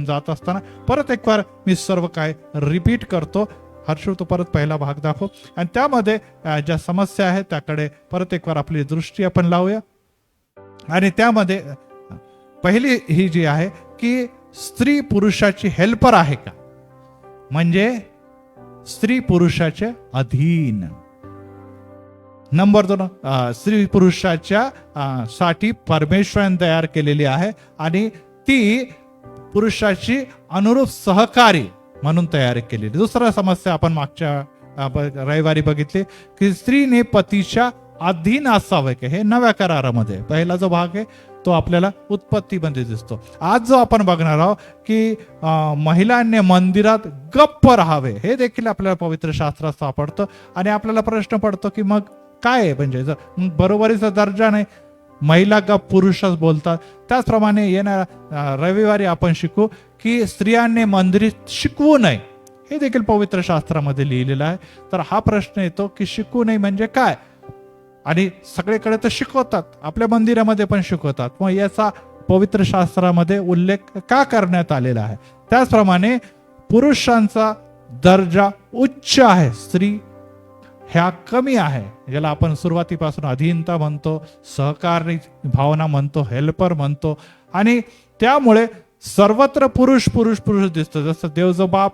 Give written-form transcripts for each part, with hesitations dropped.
जात असताना परत एक बार मी सर्व काय रिपीट करतो. हर्षू तो परत पहिला भाग दाखव आणि त्यामध्ये ज्या समस्या आहेत त्याकडे परत एक बार आपली दृष्टी आपण लावूया. आणि त्यामध्ये पहिली ही जी आहे की स्त्री पुरुषाची हेल्पर आहे का, म्हणजे स्त्री पुरुषाचे अधीन. नंबर 2, स्त्री पुरुषाच्या साठी परमेश्वराने तयार केलेली आहे आणि ती पुरुषाची अनुरूप सहकारी म्हणून तयार केलेली. दुसरा समस्या आपण मागच्या रविवारी बघितली की स्त्रीने पतीच्या अधीन असावे का, हे नव्या करारामध्ये पहिला जो भाग आहे तो आपल्याला उत्पत्तीमध्ये दिसतो. आज जो आपण बघणार आहोत की महिलांनी मंदिरात गप्प राहावे, हे देखील आपल्याला पवित्र शास्त्रात सापडतं. आणि आपल्याला प्रश्न पडतो की मग काय आहे, म्हणजे जर बरोबरीचा दर्जा नाही, महिला गप्प पुरुषच बोलतात. त्याचप्रमाणे येणाऱ्या रविवारी आपण शिकू की स्त्रियांनी मंदिरात शिकवू नये, हे देखील पवित्र शास्त्रामध्ये लिहिलेलं आहे. तर हा प्रश्न येतो की शिकू नये म्हणजे काय, आणि सगळीकडे तर शिकवतात, आपल्या मंदिरामध्ये पण शिकवतात, मग याचा पवित्र शास्त्रामध्ये उल्लेख का करण्यात आलेला आहे. त्याचप्रमाणे पुरुषांचा दर्जा उच्च आहे, स्त्री ह्या कमी आहे, ज्याला आपण सुरुवातीपासून अधीनता म्हणतो, सहकारी भावना म्हणतो, हेल्पर म्हणतो. आणि त्यामुळे सर्वत्र पुरुष पुरुष पुरुष दिसतो, जसं देव जो बाप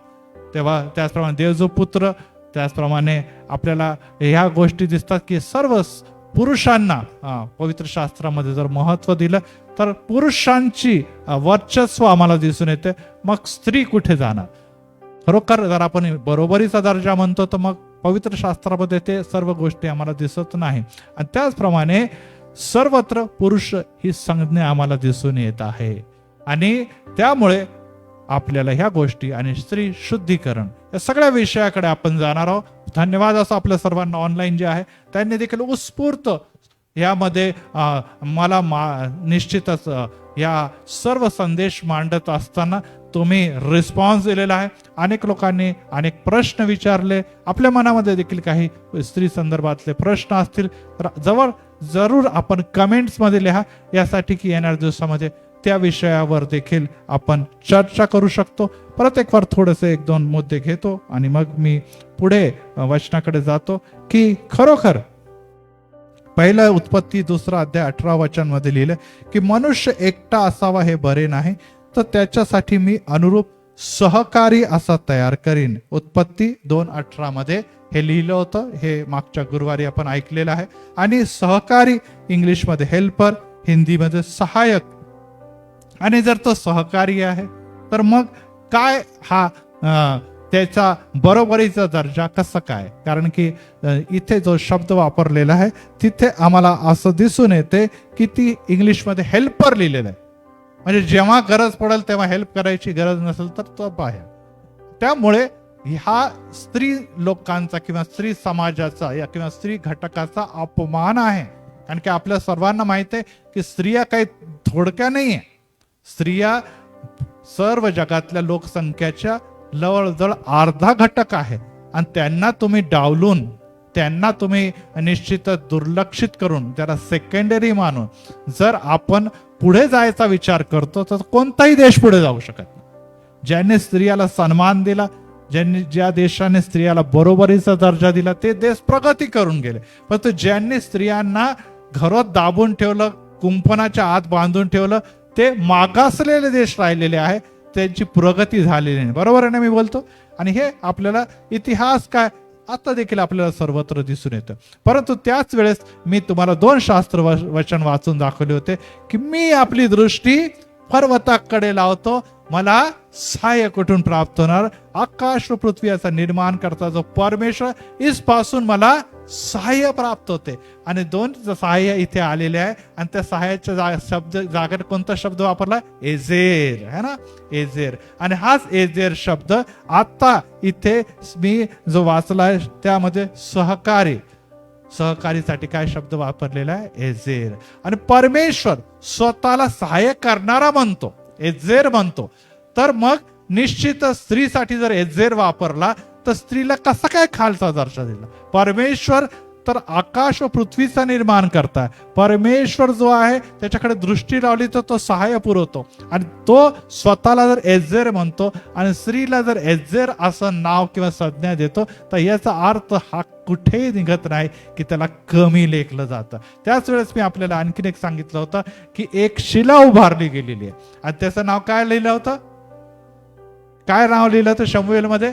तेव्हा त्याचप्रमाणे देव जो पुत्र, त्याचप्रमाणे आपल्याला ह्या गोष्टी दिसतात की सर्व पुरुषांना पवित्र शास्त्रामध्ये जर महत्व दिलं तर पुरुषांची वर्चस्व आम्हाला दिसून येते. मग स्त्री कुठे जाणार. खरोखर जर आपण बरोबरीचा दर्जा म्हणतो तर मग पवित्र शास्त्रामध्ये ते सर्व गोष्टी आम्हाला दिसत नाही. आणि त्याचप्रमाणे सर्वत्र पुरुष ही संज्ञा आम्हाला दिसून येत आहे. आणि त्यामुळे आपल्याला ह्या गोष्टी आणि स्त्री शुद्धीकरण या सगळ्या विषयाकडे आपण जाणार आहोत. धन्यवाद असं आपल्या सर्वांना ऑनलाईन जे आहे त्यांनी देखील उत्स्फूर्त यामध्ये मला निश्चितच या सर्व संदेश मांडत असताना तुम्ही रिस्पॉन्स दिलेला आहे. अनेक लोकांनी अनेक प्रश्न विचारले, आपल्या मनामध्ये देखील काही स्त्री संदर्भातले प्रश्न असतील तर जरूर आपण कमेंट्स मध्ये लिहा, यासाठी की येणाऱ्या दिवसामध्ये त्या विषयावर देखील आपण चर्चा करू शकतो. परत एक बार थोडेसे 1-2 मुद्दे घेतो आणि मग मी पुढे वचनाकडे जातो की खरोखर पहिला उत्पत्ती 2 अध्याय 18 वचन मध्ये लिहिलं की मनुष्य एकटा असावा हे बरे नाही, तर त्याच्यासाठी मी अनुरूप सहकारी असा तयार करीन. उत्पत्ती 2:18 मध्ये हे लिहिलं होतं, हे मागच्या गुरुवारी आपण ऐकलेलं आहे. आणि सहकारी इंग्लिशमध्ये हेल्पर, हिंदीमध्ये सहायक. आणि जर तो सहकारी आहे तर मग काय हा त्याचा बरोबरीचा दर्जा कसं काय, कारण की इथे जो शब्द वापरलेला आहे तिथे आम्हाला असं दिसून येते की ती इंग्लिशमध्ये हेल्पर लिहिलेलं आहे, म्हणजे जेव्हा गरज पडेल तेव्हा हेल्प करायची, गरज नसेल तर तो बाहेर. त्यामुळे हा स्त्री लोकांचा किंवा स्त्री समाजाचा या किंवा स्त्री घटकाचा अपमान आहे. कारण की आपल्या सर्वांना माहिती आहे की स्त्रिया काही थोडक्या नाहीये. स्त्रिया सर्व जगातल्या लोकसंख्येच्या जवळजवळ अर्धा घटक आहे. आणि त्यांना तुम्ही डावलून, त्यांना तुम्ही निश्चितच दुर्लक्षित करून, त्याला सेकंडरी मानून जर आपण पुढे जायचा विचार करतो तर कोणताही देश पुढे जाऊ शकत नाही. ज्यांनी स्त्रियाला सन्मान दिला, ज्या देशाने स्त्रियाला बरोबरीचा दर्जा दिला ते देश प्रगती करून गेले. परंतु ज्यांनी स्त्रियांना घरात दाबून ठेवलं, कुंपणाच्या आत बांधून ठेवलं, ते मागासलेले देश राहिलेले आहे, त्यांची प्रगती झालेली नाही. बरोबर आहे ना मी बोलतो. आणि हे आपल्याला इतिहास काय आता देखील आपल्याला सर्वत्र दिसून येतं. परंतु त्याच वेळेस मी तुम्हाला 2 शास्त्र वचन वाचून दाखवले होते की मी आपली दृष्टी पर्वताकडे लावतो, मला सहाय्य कुठून प्राप्त होणार. आकाश व पृथ्वी याचा निर्माण करता जो परमेश्वर, इसपासून मला सहाय्य प्राप्त होते. आणि 2 सहाय्य इथे आलेले आहे. आणि त्या सहाय्याच्या शब्द जागेत कोणता शब्द वापरला, एजेर है ना, एजेर. आणि हाच एजेर शब्द आता इथे मी जो वाचलाय त्यामध्ये सहकारीसाठी काय शब्द वापरलेला आहे, एजेर. आणि परमेश्वर स्वतःला सहाय्य करणारा म्हणतो, एजेर म्हणतो. तर मग निश्चित स्त्रीसाठी जर एजेर वापरला तर स्त्रीला कसा काय खालचा दर्जा दिला. परमेश्वर तर आकाश व पृथ्वीचा निर्माण करता. परमेश्वर जो आहे त्याच्याकडे दृष्टी लावली तर तो सहाय्य पुरवतो, आणि तो स्वतःला जर एजेर म्हणतो आणि स्त्रीला जर एजेर असं नाव किंवा संज्ञा देतो, तर याचा अर्थ हा कुठेही निघत नाही की त्याला कमी लेखलं जातं. त्याच वेळेस मी आपल्याला आणखीन एक सांगितलं होतं की एक शिला उभारली गेलेली आहे, आणि त्याचं नाव काय लिहिलं होतं? काय नाव लिहिलं होतं शमूएल मध्ये?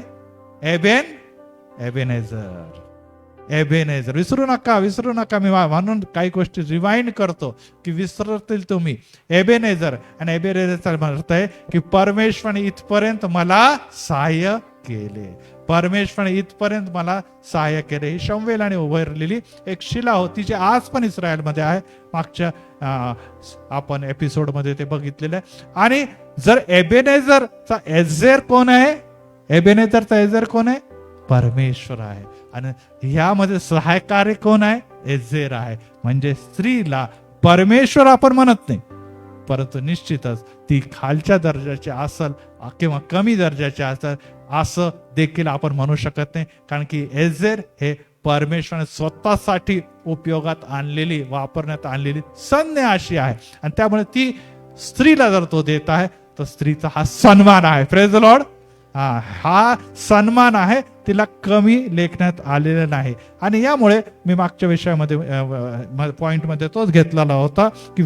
एबेनेझर. विसरू नका. मी म्हणून काही गोष्टी रिवाइंड करतो की विसरतील तुम्ही. एबेनेझर, आणि एबेनेझरचा अर्थ आहे की परमेश्वराने इथपर्यंत मला सहाय्य केले. परमेश्वराने इथपर्यंत मला सहाय्य केले. ही शमूएलाने उभारलेली एक शिला होती, जी आज पण इस्रायलमध्ये आहे. मागच्या आपण एपिसोड मध्ये ते बघितलेलं आहे. आणि जर एबेनेझरचा एजेर कोण आहे? एबेनेझरचा एजेर कोण आहे? परमेश्वर आहे. आणि यामध्ये सहायकारी कोण आहे? एजेर आहे. म्हणजे स्त्रीला परमेश्वर आपण म्हणत नाही, परंतु निश्चितच ती खालच्या दर्जाची असल किंवा कमी दर्जाची असल असं देखील आपण म्हणू शकत नाही, कारण की एजेर हे परमेश्वराने स्वतःसाठी उपयोगात आणलेली, वापरण्यात आणलेली संज्ञा अशी आहे. आणि त्यामुळे ती स्त्रीला जर तो देत आहे तर स्त्रीचा हा सन्मान आहे. Praise the Lord. हा सन्मान आहे, तिला कमी लेखण्यात आलेलं नाही. आणि यामुळे मी मागच्या विषयामध्ये पॉइंटमध्ये तोच घेतलेला होता की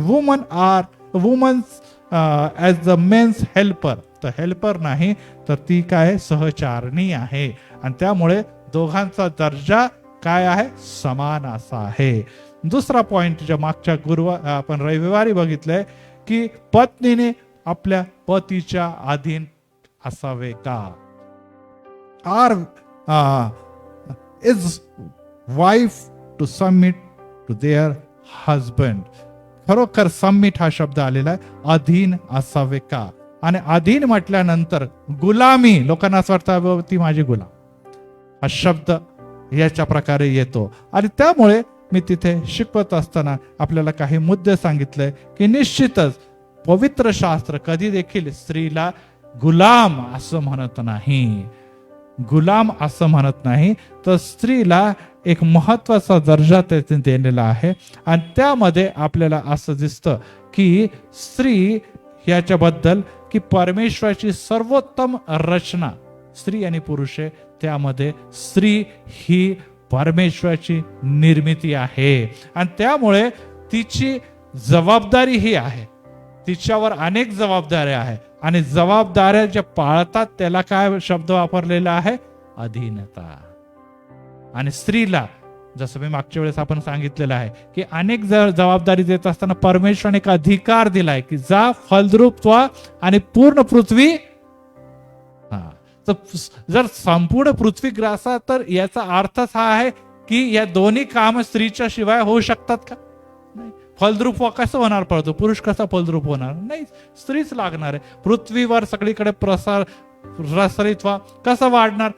women's as the men's helper. तर हेल्पर नाही, तर ती काय? सहचारणी आहे. आणि त्यामुळे दोघांचा दर्जा काय आहे? समान असा आहे. दुसरा पॉइंट जो मागच्या आपण रविवारी बघितलंय की पत्नीने आपल्या पतीच्या अधीन असावे का? Is wife to submit to their husband. खरोखर सबमिट हा शब्द आलेला आहे, अधीन असावे का? आणि अधीन म्हटल्यानंतर गुलामी, लोकांना असं वाटतं ती माझी गुलाम, हा शब्द याच्या प्रकारे येतो. आणि त्यामुळे मी तिथे शिकवत असताना आपल्याला काही मुद्दे सांगितले की निश्चितच पवित्र शास्त्र कधी देखील स्त्रीला गुलाम असं म्हणत नाही. गुलाम असं म्हणत नाही, तर स्त्रीला एक महत्वाचा दर्जा त्याने दिलेला आहे. आणि त्यामध्ये आपल्याला असं दिसतं की स्त्री याच्याबद्दल की परमेश्वराची सर्वोत्तम रचना स्त्री आणि पुरुष आहे, त्यामध्ये स्त्री ही परमेश्वराची निर्मिती आहे. आणि त्यामुळे तिची जबाबदारी ही आहे, तिच्यावर अनेक जबाबदाऱ्या आहे. आणि जबाबदाऱ्या ज्या पाळतात त्याला काय शब्द वापरलेला आहे? अधीनता. आणि स्त्रीला जसं मी मागच्या वेळेस आपण सांगितलेलं आहे की अनेक जबाबदारी देत असताना परमेश्वराने एक अधिकार दिलाय की जा फलद्रूप व्हा आणि पूर्ण पृथ्वी. जर संपूर्ण पृथ्वी ग्रासा, तर याचा अर्थच हा आहे की या दोन्ही काम स्त्रीच्या शिवाय होऊ शकतात का? नाही. फलद्रूप कसं होणार? पडतो पुरुष कसा फलद्रूप होणार? नाही, स्त्रीच लागणार आहे. पृथ्वीवर सगळीकडे प्रसारित व्हा, कसं वाढणार?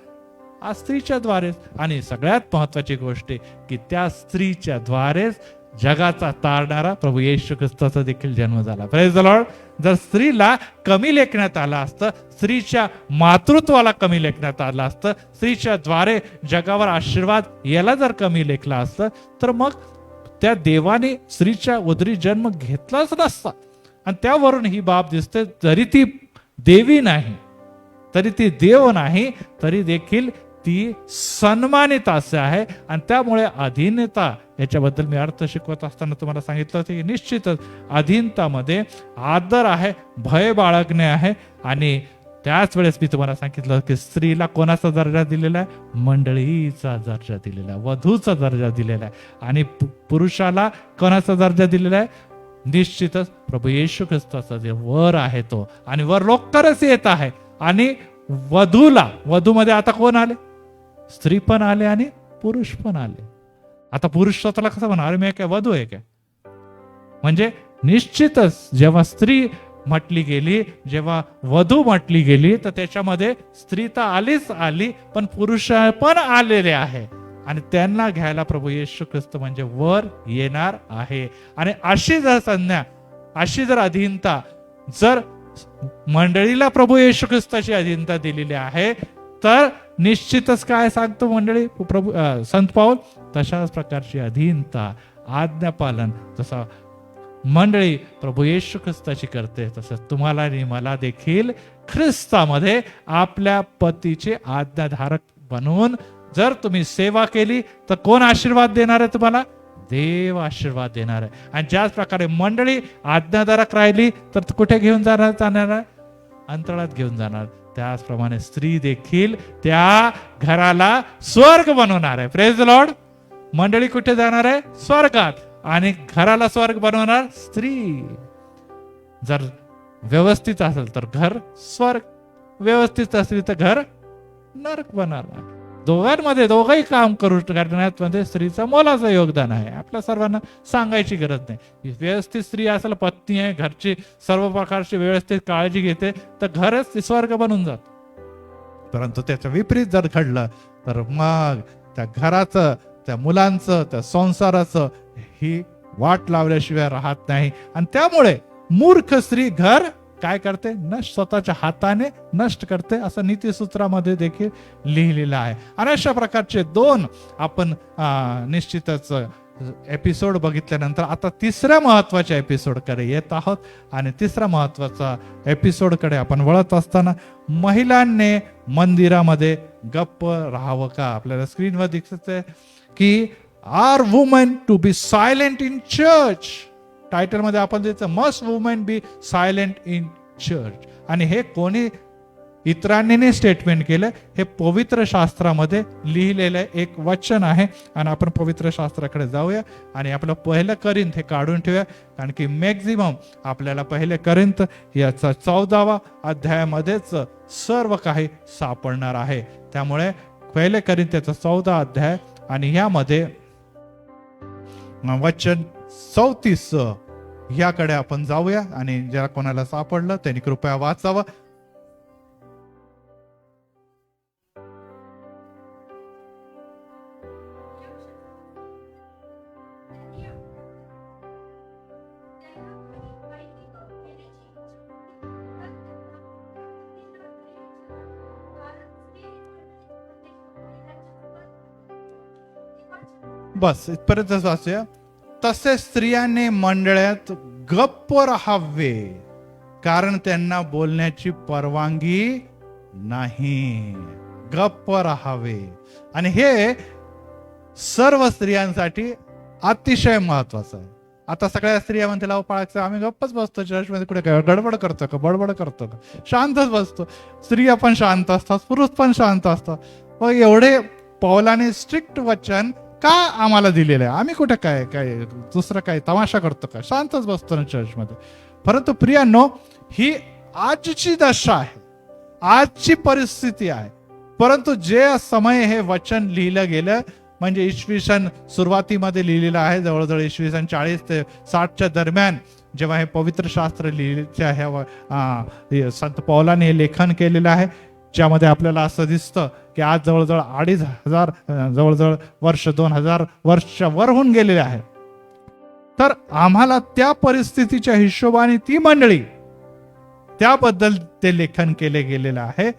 स्त्रीच्या द्वारेच. आणि सगळ्यात महत्वाची गोष्ट की त्या स्त्रीच्या द्वारेच जगाचा तारणारा प्रभू येशू ख्रिस्ताचा देखील जन्म झाला. Praise the Lord. जर स्त्रीला कमी लेखण्यात आलं असतं, स्त्रीच्या मातृत्वाला कमी लेखण्यात आलं असतं, स्त्रीच्या द्वारे जगावर आशीर्वाद याला जर कमी लेखला असतं, तर मग त्या देवाने स्त्रीच्या उदरी जन्म घेतलाच नसता. आणि त्यावरून ही बाब दिसते, जरी ती देवी नाही, तरी ती देव नाही, तरी देखील ती सन्मानित असे आहे. आणि त्यामुळे अधीनता याच्याबद्दल मी अर्थ शिकवत असताना तुम्हाला सांगितलं होतं की निश्चितच अधीनतामध्ये आदर आहे, भय बाळगणे आहे. आणि त्याच वेळेस मी तुम्हाला सांगितलं की स्त्रीला कोणाचा दर्जा दिलेला आहे? मंडळीचा दर्जा दिलेला आहे, वधूचा दर्जा दिलेला आहे. आणि पुरुषाला कोणाचा दर्जा दिलेला आहे? निश्चितच प्रभू येशू ख्रिस्ताचा जे वर आहे तो. आणि वर लवकरच येत आहे. आणि वधूमध्ये आता कोण आले? स्त्री पण आले आणि पुरुष पण आले. आता पुरुष स्वतःला कसं म्हणा, अरे मी काय वधू आहे काय? म्हणजे निश्चितच जेव्हा स्त्री म्हटली गेली, जेव्हा वधू म्हटली गेली, तर त्याच्यामध्ये स्त्री तर आलीच आली, पण पुरुष पण आलेले आहे. आणि त्यांना घ्यायला प्रभू येशू ख्रिस्त म्हणजे वर येणार आहे. आणि अशी जर संज्ञा, अशी जर अधीनता जर मंडळीला प्रभू येशू ख्रिस्ताची अधीनता दिलेली आहे, तर निश्चितच काय सांगतो मंडळी प्रभू संत पाऊल, तशाच प्रकारची अधीनता, आज्ञापालन जसा मंडळी प्रभू येशू ख्रिस्ताची करते, तसंच तुम्हाला आणि मला देखील ख्रिस्तामध्ये आपल्या पतीचे आज्ञाधारक बनवून जर तुम्ही सेवा केली तर कोण आशीर्वाद देणार आहे तुम्हाला? देव आशीर्वाद देणार आहे. आणि ज्याच प्रकारे मंडळी आज्ञाधारक राहिली तर कुठे घेऊन जाणार आहे? अंतराळात घेऊन जाणार. त्याचप्रमाणे स्त्री देखील त्या घराला स्वर्ग बनवणार आहे. Praise the Lord. मंडळी कुठे जाणार आहे? स्वर्गात. आणि घराला स्वर्ग बनवणार स्त्री. जर व्यवस्थित असेल तर घर स्वर्ग, व्यवस्थित असेल तर घर नरक बनवणार. दोघांमध्ये दोघंही काम करू करण्यात मध्ये स्त्रीचं मोलाचं योगदान आहे. आपल्या सर्वांना सांगायची गरज नाही. व्यवस्थित स्त्री असेल, पत्नी आहे, घरची सर्व प्रकारची व्यवस्थित काळजी घेते, तर घरच स्वर्ग बनून जात. परंतु त्याच्या विपरीत जर घडलं तर मग त्या घराचं, त्या मुलांचं, त्या संसाराचं ही वाट लावल्याशिवाय राहत नाही. आणि त्यामुळे मूर्ख स्त्री घर काय करते? स्वतःच्या हाताने नष्ट करते, असं नीतिसूत्रामध्ये देखील लिहिलेलं आहे. आणि अशा प्रकारचे दोन आपण निश्चितच एपिसोड बघितल्यानंतर आता तिसऱ्या महत्वाच्या एपिसोडकडे येत आहोत. आणि तिसरा महत्वाचा एपिसोडकडे आपण वळत असताना महिलांनी मंदिरामध्ये गप्प राहावं का? आपल्याला स्क्रीनवर दिसत आहे की are women to be silent in church. Title मध्ये आपण द्यायचं must women be silent in church. आणि हे कोणी इतरांनी स्टेटमेंट केलं? हे पवित्र शास्त्रामध्ये लिहिलेलं एक वचन आहे. आणि आपण पवित्र शास्त्राकडे जाऊया आणि आपलं पहिलं करिंथ हे काढून ठेवूया, कारण की मॅक्झिमम आपल्याला पहिले करिंथ याचा 14वा अध्यायामध्येच सर्व काही सापडणार आहे. त्यामुळे पहिले करिंथ याचा 14 अध्याय आणि यामध्ये वचन 34 याकडे आपण जाऊया. आणि ज्या कोणाला सापडलं त्यांनी कृपया वाचावं. बस इथपर्यंतच वाचूया. तसे स्त्रियांनी मंडळात गप्प राहावे, कारण त्यांना बोलण्याची परवानगी नाही. गप्प राहावे. आणि हे सर्व स्त्रियांसाठी अतिशय महत्वाचं आहे. आता सगळ्या स्त्रिया म्हणते लाव पाळायचं, आम्ही गप्पच बसतो चर्चमध्ये, कुठे काय गडबड करतो का, बडबड करतो का? शांतच बसतो. स्त्रिया पण शांत असतात, पुरुष पण शांत असतात. मग एवढे पौलाने स्ट्रिक्ट वचन का आम्हाला दिलेलं आहे? आम्ही कुठे काय काय दुसरं काय तमाशा करतो का? शांतच बसतो ना चर्चमध्ये. परंतु प्रियांनो, ही आजची दशा आहे, आजची परिस्थिती आहे. परंतु जे समय हे वचन लिहिलं गेलं म्हणजे इसवी सन सुरुवातीमध्ये लिहिलेलं आहे, जवळजवळ इसवी सन 40 ते 60च्या दरम्यान जेव्हा हे पवित्र शास्त्र लिहिलेले संत पौलाने हे लेखन केलेलं आहे, ज्यामध्ये आपल्याला असं दिसतं की आज जवळजवळ 2500 जवळजवळ वर्ष 2000 वर्षाच्या वर होऊन गेलेले आहे. तर आम्हाला त्या परिस्थितीच्या हिशोबाने ती मंडळी त्याबद्दल ते लेखन केले गेलेलं आहे.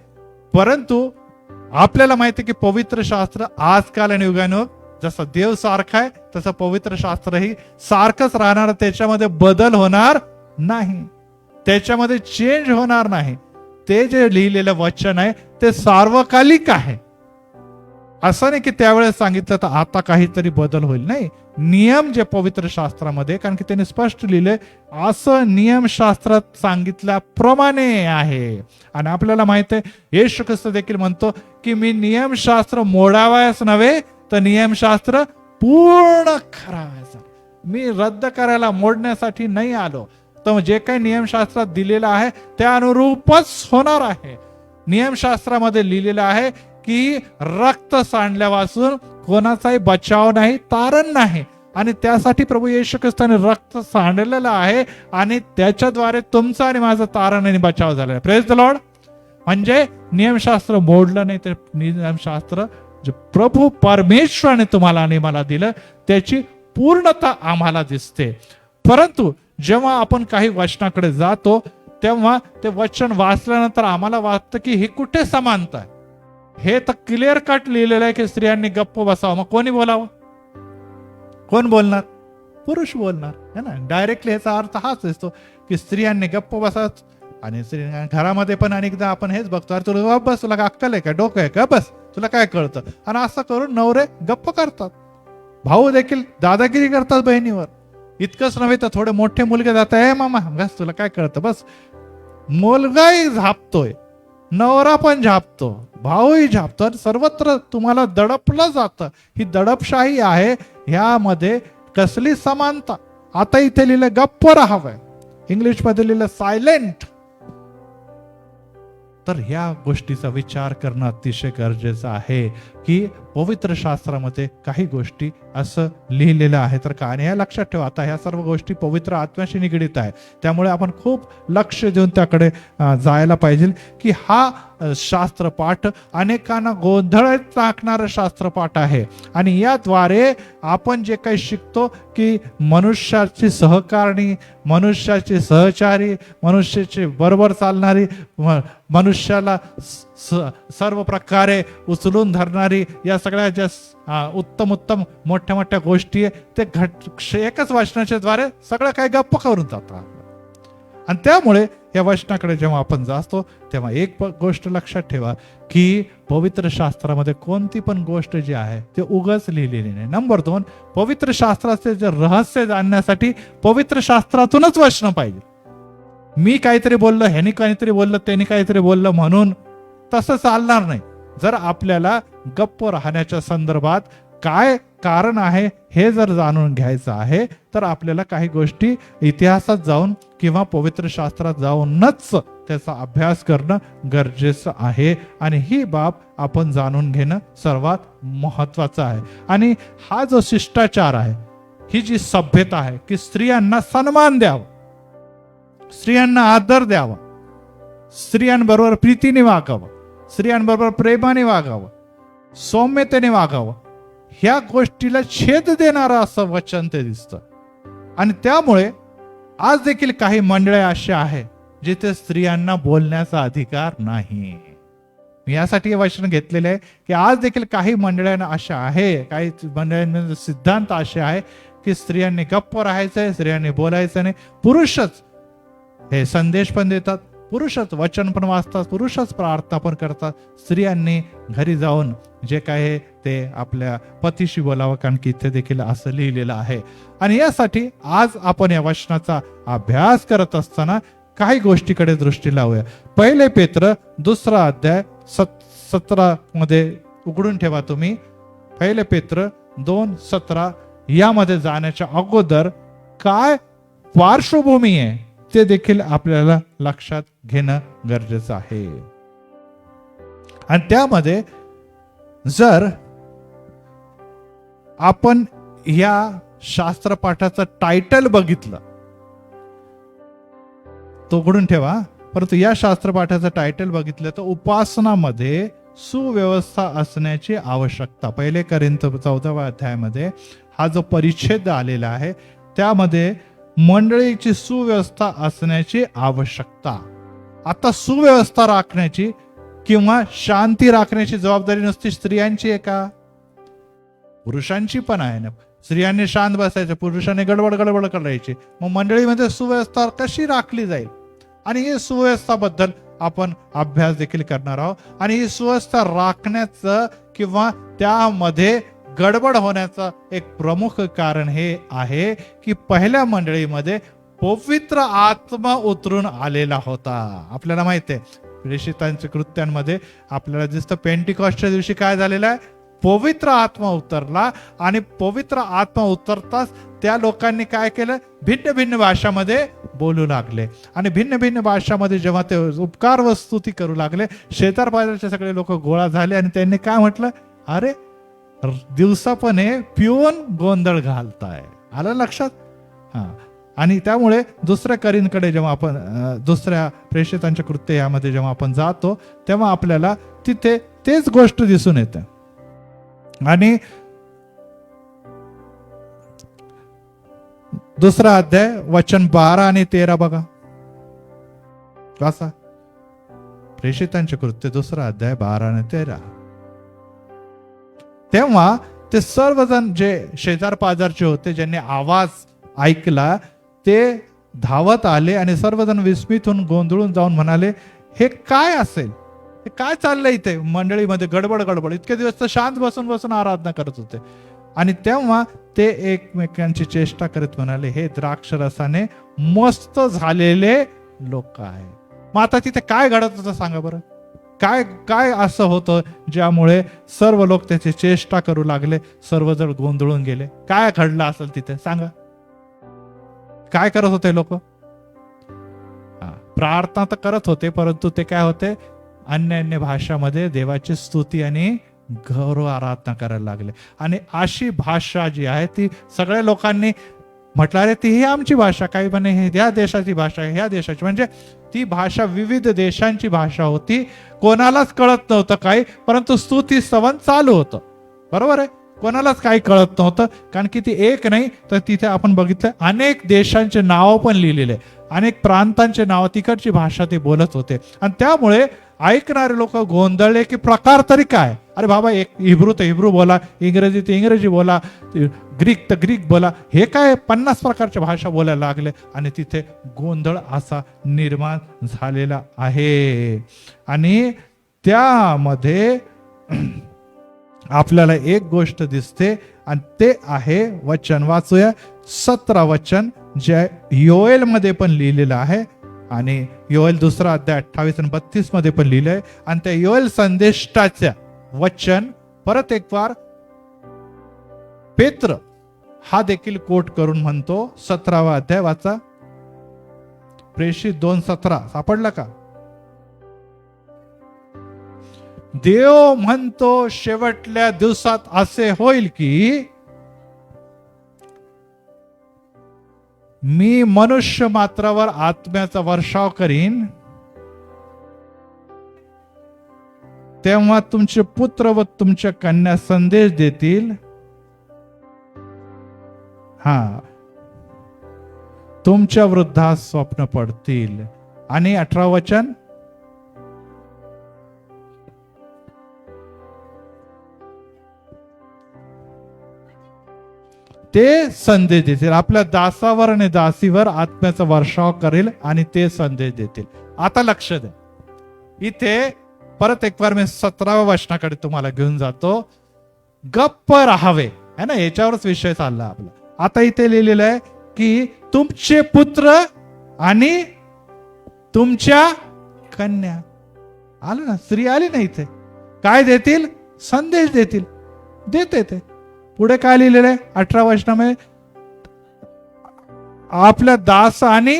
परंतु आपल्याला माहिती आहे की पवित्र शास्त्र आजकाल आणि युगानुग जसं देव सारखं आहे तसं पवित्र शास्त्रही सारखंच राहणार. त्याच्यामध्ये बदल होणार नाही, त्याच्यामध्ये चेंज होणार नाही. ते जे लिहिलेलं वचन आहे ते सार्वकालिक आहे. असं नाही की त्यावेळेस सांगितलं तर आता काहीतरी बदल होईल, नाही. नियम जे पवित्र शास्त्रामध्ये, कारण की त्यांनी स्पष्ट लिहिले असं नियमशास्त्रात सांगितल्याप्रमाणे आहे. आणि आपल्याला माहित आहे येशू ख्रिस्त देखील म्हणतो की मी नियमशास्त्र मोडावयास नव्हे तर नियमशास्त्र पूर्ण करावयास. मी रद्द करायला मोडण्यासाठी नाही आलो, तर जे काही नियमशास्त्रात दिलेलं आहे त्या अनुरूपच होणार आहे. नियमशास्त्रामध्ये लिहिलेलं आहे की रक्त सांडल्यापासून कोणाचाही बचाव नाही, तारण नाही. आणि त्यासाठी प्रभू येशू ख्रिस्ताने रक्त सांडलेलं आहे आणि त्याच्याद्वारे तुमचा आणि माझा तारण आणि बचाव झालेला आहे. Praise the Lord. म्हणजे नियमशास्त्र मोडलं नाही, तर नियमशास्त्र जे प्रभू परमेश्वराने तुम्हाला आणि मला दिलं त्याची पूर्णता आम्हाला दिसते. परंतु जेव्हा आपण काही वचनाकडे जातो तेव्हा ते वचन वाचल्यानंतर आम्हाला वाटतं की हे कुठे समानता आहे. हे तर क्लिअर कट लिहिलेलं आहे की स्त्रियांनी गप्प बसावं. मग कोणी बोलावं? कोण बोलणार? पुरुष बोलणार है ना. डायरेक्टली याचा अर्थ हाच असतो की स्त्रियांनी गप्प बसाच. आणि घरामध्ये पण अनेकदा आपण हेच बघतो, अरे तुला बस, तुला अक्कल आहे का, डोकं आहे का, बस तुला काय कळतं. आणि असं करून नवरे गप्प करतात. भाऊ देखील दादागिरी करतात बहिणीवर. इतकंच नव्हे तर थोडे मोठे मुलगे जातात, ए मामा बस तुला काय कळतं, बस. मुलगाही झापतोय, नवरा पण झापतो, भाऊही झापतो, आणि सर्वत्र तुम्हाला दडपलं जातं. ही दडपशाही आहे. ह्यामध्ये कसली समानता? आता इथे लिहिलं गप्प राहावं, इंग्लिश मध्ये लिहिलं सायलेंट. तर ह्या गोष्टीचा विचार करणं अतिशय गरजेचं आहे की पवित्र शास्त्रामध्ये काही गोष्टी असं लिहिलेलं आहे तर का. आणि हे लक्षात ठेवा, आता ह्या सर्व गोष्टी पवित्र आत्म्याशी निगडीत आहे, त्यामुळे आपण खूप लक्ष देऊन त्याकडे जायला पाहिजे की हा शास्त्रपाठ अनेकांना गोंधळात टाकणारं शास्त्रपाठ आहे. आणि याद्वारे आपण जे काही शिकतो की मनुष्याची सहकारणी, मनुष्याची सहचारी, मनुष्याची बरोबर चालणारी, मनुष्याला सर्व प्रकारे उचलून धरणारी, या सगळ्या ज्या उत्तम उत्तम मोठ्या मोठ्या गोष्टी आहे ते एकच वचनाच्या द्वारे सगळं काही गप्प करून जातात. आणि त्यामुळे या वचनाकडे जेव्हा आपण जातो तेव्हा एक गोष्ट लक्षात ठेवा की पवित्र शास्त्रामध्ये कोणती पण गोष्ट जी आहे ते उगाच लिहिलेली नाही. नंबर 2, पवित्र शास्त्राचे जे रहस्य जाणण्यासाठी पवित्र शास्त्रातूनच वचन पाहिजे. मी काहीतरी बोललो, ह्यानी काहीतरी बोललं, त्यांनी काहीतरी बोललं म्हणून तसं चालणार नाही. जर आपल्याला गप्प राहण्याच्या संदर्भात काय कारण आहे हे जर जाणून घ्यायचं आहे तर आपल्याला काही गोष्टी इतिहासात जाऊन किंवा पवित्र शास्त्रात जाऊनच त्याचा अभ्यास करणं गरजेचं आहे. आणि ही बाब आपण जाणून घेणं सर्वात महत्वाचं आहे. आणि हा जो शिष्टाचार आहे, ही जी सभ्यता आहे की स्त्रियांना सन्मान द्यावा, स्त्रियांना आदर द्यावा, स्त्रियांबरोबर प्रीतीने वागावं, स्त्रियांबरोबर प्रेमाने वागावं, सौम्यतेने वागावं, ह्या गोष्टीला छेद देणारं असं वचन ते दिसतं. आणि त्यामुळे आज देखील काही मंडळे असे आहे जिथे स्त्रियांना बोलण्याचा अधिकार नाही. मी यासाठी हे वचन घेतलेले आहे की आज देखील काही मंडळांना अशा आहे, काही मंडळांमध्ये सिद्धांत असे आहे की स्त्रियांनी गप्प राहायचंय, स्त्रियांनी बोलायचं नाही. पुरुषच हे संदेश पण देतात, पुरुषच वचन पण वाचतात, पुरुषच प्रार्थना पण करतात. स्त्रियांनी घरी जाऊन जे काय ते आपल्या पतीशी बोलावं, कारण की इथे देखील असं लिहिलेलं आहे. आणि यासाठी आज आपण या वचनाचा अभ्यास करत असताना काही गोष्टीकडे दृष्टी लावूया. 1 पेत्र 2 अध्याय 17 मध्ये उघडून ठेवा तुम्ही. 1 पेत्र 2:17 यामध्ये जाण्याच्या अगोदर काय पार्श्वभूमी आहे ते देखील आपल्याला लक्षात घेणं गरजेचं आहे. आणि त्यामध्ये जर आपण या शास्त्रपाठाचं टायटल बघितलं, तो उघडून ठेवा, परंतु या शास्त्रपाठाचं टायटल बघितलं तर उपासनामध्ये सुव्यवस्था असण्याची आवश्यकता. 1 कोरिंथ 14व्या अध्यायामध्ये हा जो परिच्छेद आलेला आहे त्यामध्ये मंडळीची सुव्यवस्था असण्याची आवश्यकता. आता सुव्यवस्था राखण्याची किंवा शांती राखण्याची जबाबदारी नुसती स्त्रियांची आहे का? पुरुषांची पण आहे ना. स्त्रियांनी शांत बसायचं, पुरुषांनी गडबड करायची. मग मंडळीमध्ये सुव्यवस्था कशी राखली जाईल? आणि ही सुव्यवस्थाबद्दल आपण अभ्यास देखील करणार आहोत. आणि ही सुव्यवस्था राखण्याचं किंवा त्यामध्ये गडबड होण्याचं एक प्रमुख कारण हे आहे की पहिल्या मंडळीमध्ये पवित्र आत्मा उतरून आलेला होता. आपल्याला माहिती आहे प्रेषितांच्या कृत्यांमध्ये आपल्याला दिसतं पेंटिकॉस्टच्या दिवशी काय झालेलं आहे, पवित्र आत्मा उतरला. आणि पवित्र आत्मा उतरताच त्या लोकांनी काय केलं, भिन्न भिन्न भाषामध्ये बोलू लागले. आणि भिन्न भिन्न भाषामध्ये जेव्हा ते उपकार व स्तुती करू लागले, शेजार पाजारचे सगळे लोक गोळा झाले आणि त्यांनी काय म्हटलं, अरे दिवसापणे पिऊन गोंधळ घालताय. आलं लक्षात? हा. आणि त्यामुळे 2 कोरिंथकडे जेव्हा आपण दुसऱ्या प्रेषितांच्या कृत्य यामध्ये जेव्हा आपण जातो तेव्हा आपल्याला तिथे तेच गोष्ट दिसून येते. आणि 2 अध्याय वचन 12 आणि 13 बघा. कसा? प्रेषितांचे कृत्य 2 अध्याय 12 आणि 13. तेव्हा ते सर्वजण जे शेजार पाजारचे होते, ज्यांनी आवाज ऐकला, ते धावत आले आणि सर्वजण विस्मित होऊन गोंधळून जाऊन म्हणाले, हे काय असेल, हे काय चाललंय इथे मंडळीमध्ये, गडबड गडबड. इतके दिवस तर शांत बसून बसून आराधना करत होते. आणि तेव्हा ते एकमेकांची चेष्टा करत म्हणाले, हे द्राक्ष रसाने मस्त झालेले लोक आहे. मग आता तिथे काय घडत होतं सांगा बरं? काय काय असं होतं ज्यामुळे सर्व लोक त्याची चेष्टा करू लागले, सर्वजण गोंधळून गेले? काय घडलं असेल तिथे सांगा? काय करत होते लोक? प्रार्थना तर करत होते, परंतु ते काय होते, अन्य अन्य भाषामध्ये देवाची स्तुती आणि गौरव आराधना करायला लागले. आणि अशी भाषा जी आहे ती सगळ्या लोकांनी म्हटलं, अरे ती ही आमची भाषा, काही म्हणे हे ह्या देशाची भाषा आहे, ह्या देशाची. म्हणजे ती भाषा विविध देशांची भाषा होती. कोणालाच कळत नव्हतं काही, परंतु स्तुती स्तवन चालू होतं. बरोबर आहे, कोणालाच काही कळत नव्हतं, कारण की ती एक नाही तर तिथे आपण बघितलं अनेक देशांचे नाव पण लिहिलेले, अनेक प्रांतांचे नाव, तिकडची भाषा ते बोलत होते. आणि त्यामुळे ऐकणारे लोक गोंधळले की प्रकार तरी काय, अरे बाबा एक हिब्रू तर हिब्रू बोला, इंग्रजी तर इंग्रजी बोला, ग्रीक तर ग्रीक बोला, हे काय 50 प्रकारच्या भाषा बोलायला लागले. आणि तिथे गोंधळ असा निर्माण झालेला आहे. आणि त्यामध्ये आपल्याला एक गोष्ट दिसते आणि ते आहे वचन. वाचूया 17 वचन, जे योएल मध्ये पण लिहिलेलं आहे आणि योएल 2 अध्याय 28 आणि 32 मध्ये पण लिहिलंय. आणि त्या योएल संदेष्टाच्या वचन परत एक वार पेत्र हा देखील कोट करून म्हणतो. 17वा अध्याय वाचा, प्रेषित 2:17 सापडला का? देव म्हणतो शेवटल्या दिवसात असे होईल की मी मनुष्य मात्रावर आत्म्याचा वर्षाव करीन, तेव्हा तुमचे पुत्र व तुमच्या कन्या संदेश देतील. तुमच्या वृद्धास स्वप्न पडतील. आणि 18 वचन, ते संदेश देतील. आपल्या दासावर आणि दासीवर आत्म्याचा वर्षाव करेल आणि ते संदेश देतील. आता लक्ष द्या, इथे परत एक बार मी 17व्या वचनाकडे तुम्हाला घेऊन जातो. गप्प राहावे है ना, याच्यावरच विषय चालला आपला. आता इथे लिहिलेलं आहे की तुमचे पुत्र आणि तुमच्या कन्या, आलं ना, स्त्री आली ना, इथे काय देतील? संदेश देतील. देते ते पुढे काय लिहिलेलं आहे 18 वचनामध्ये, आपल्या दास आणि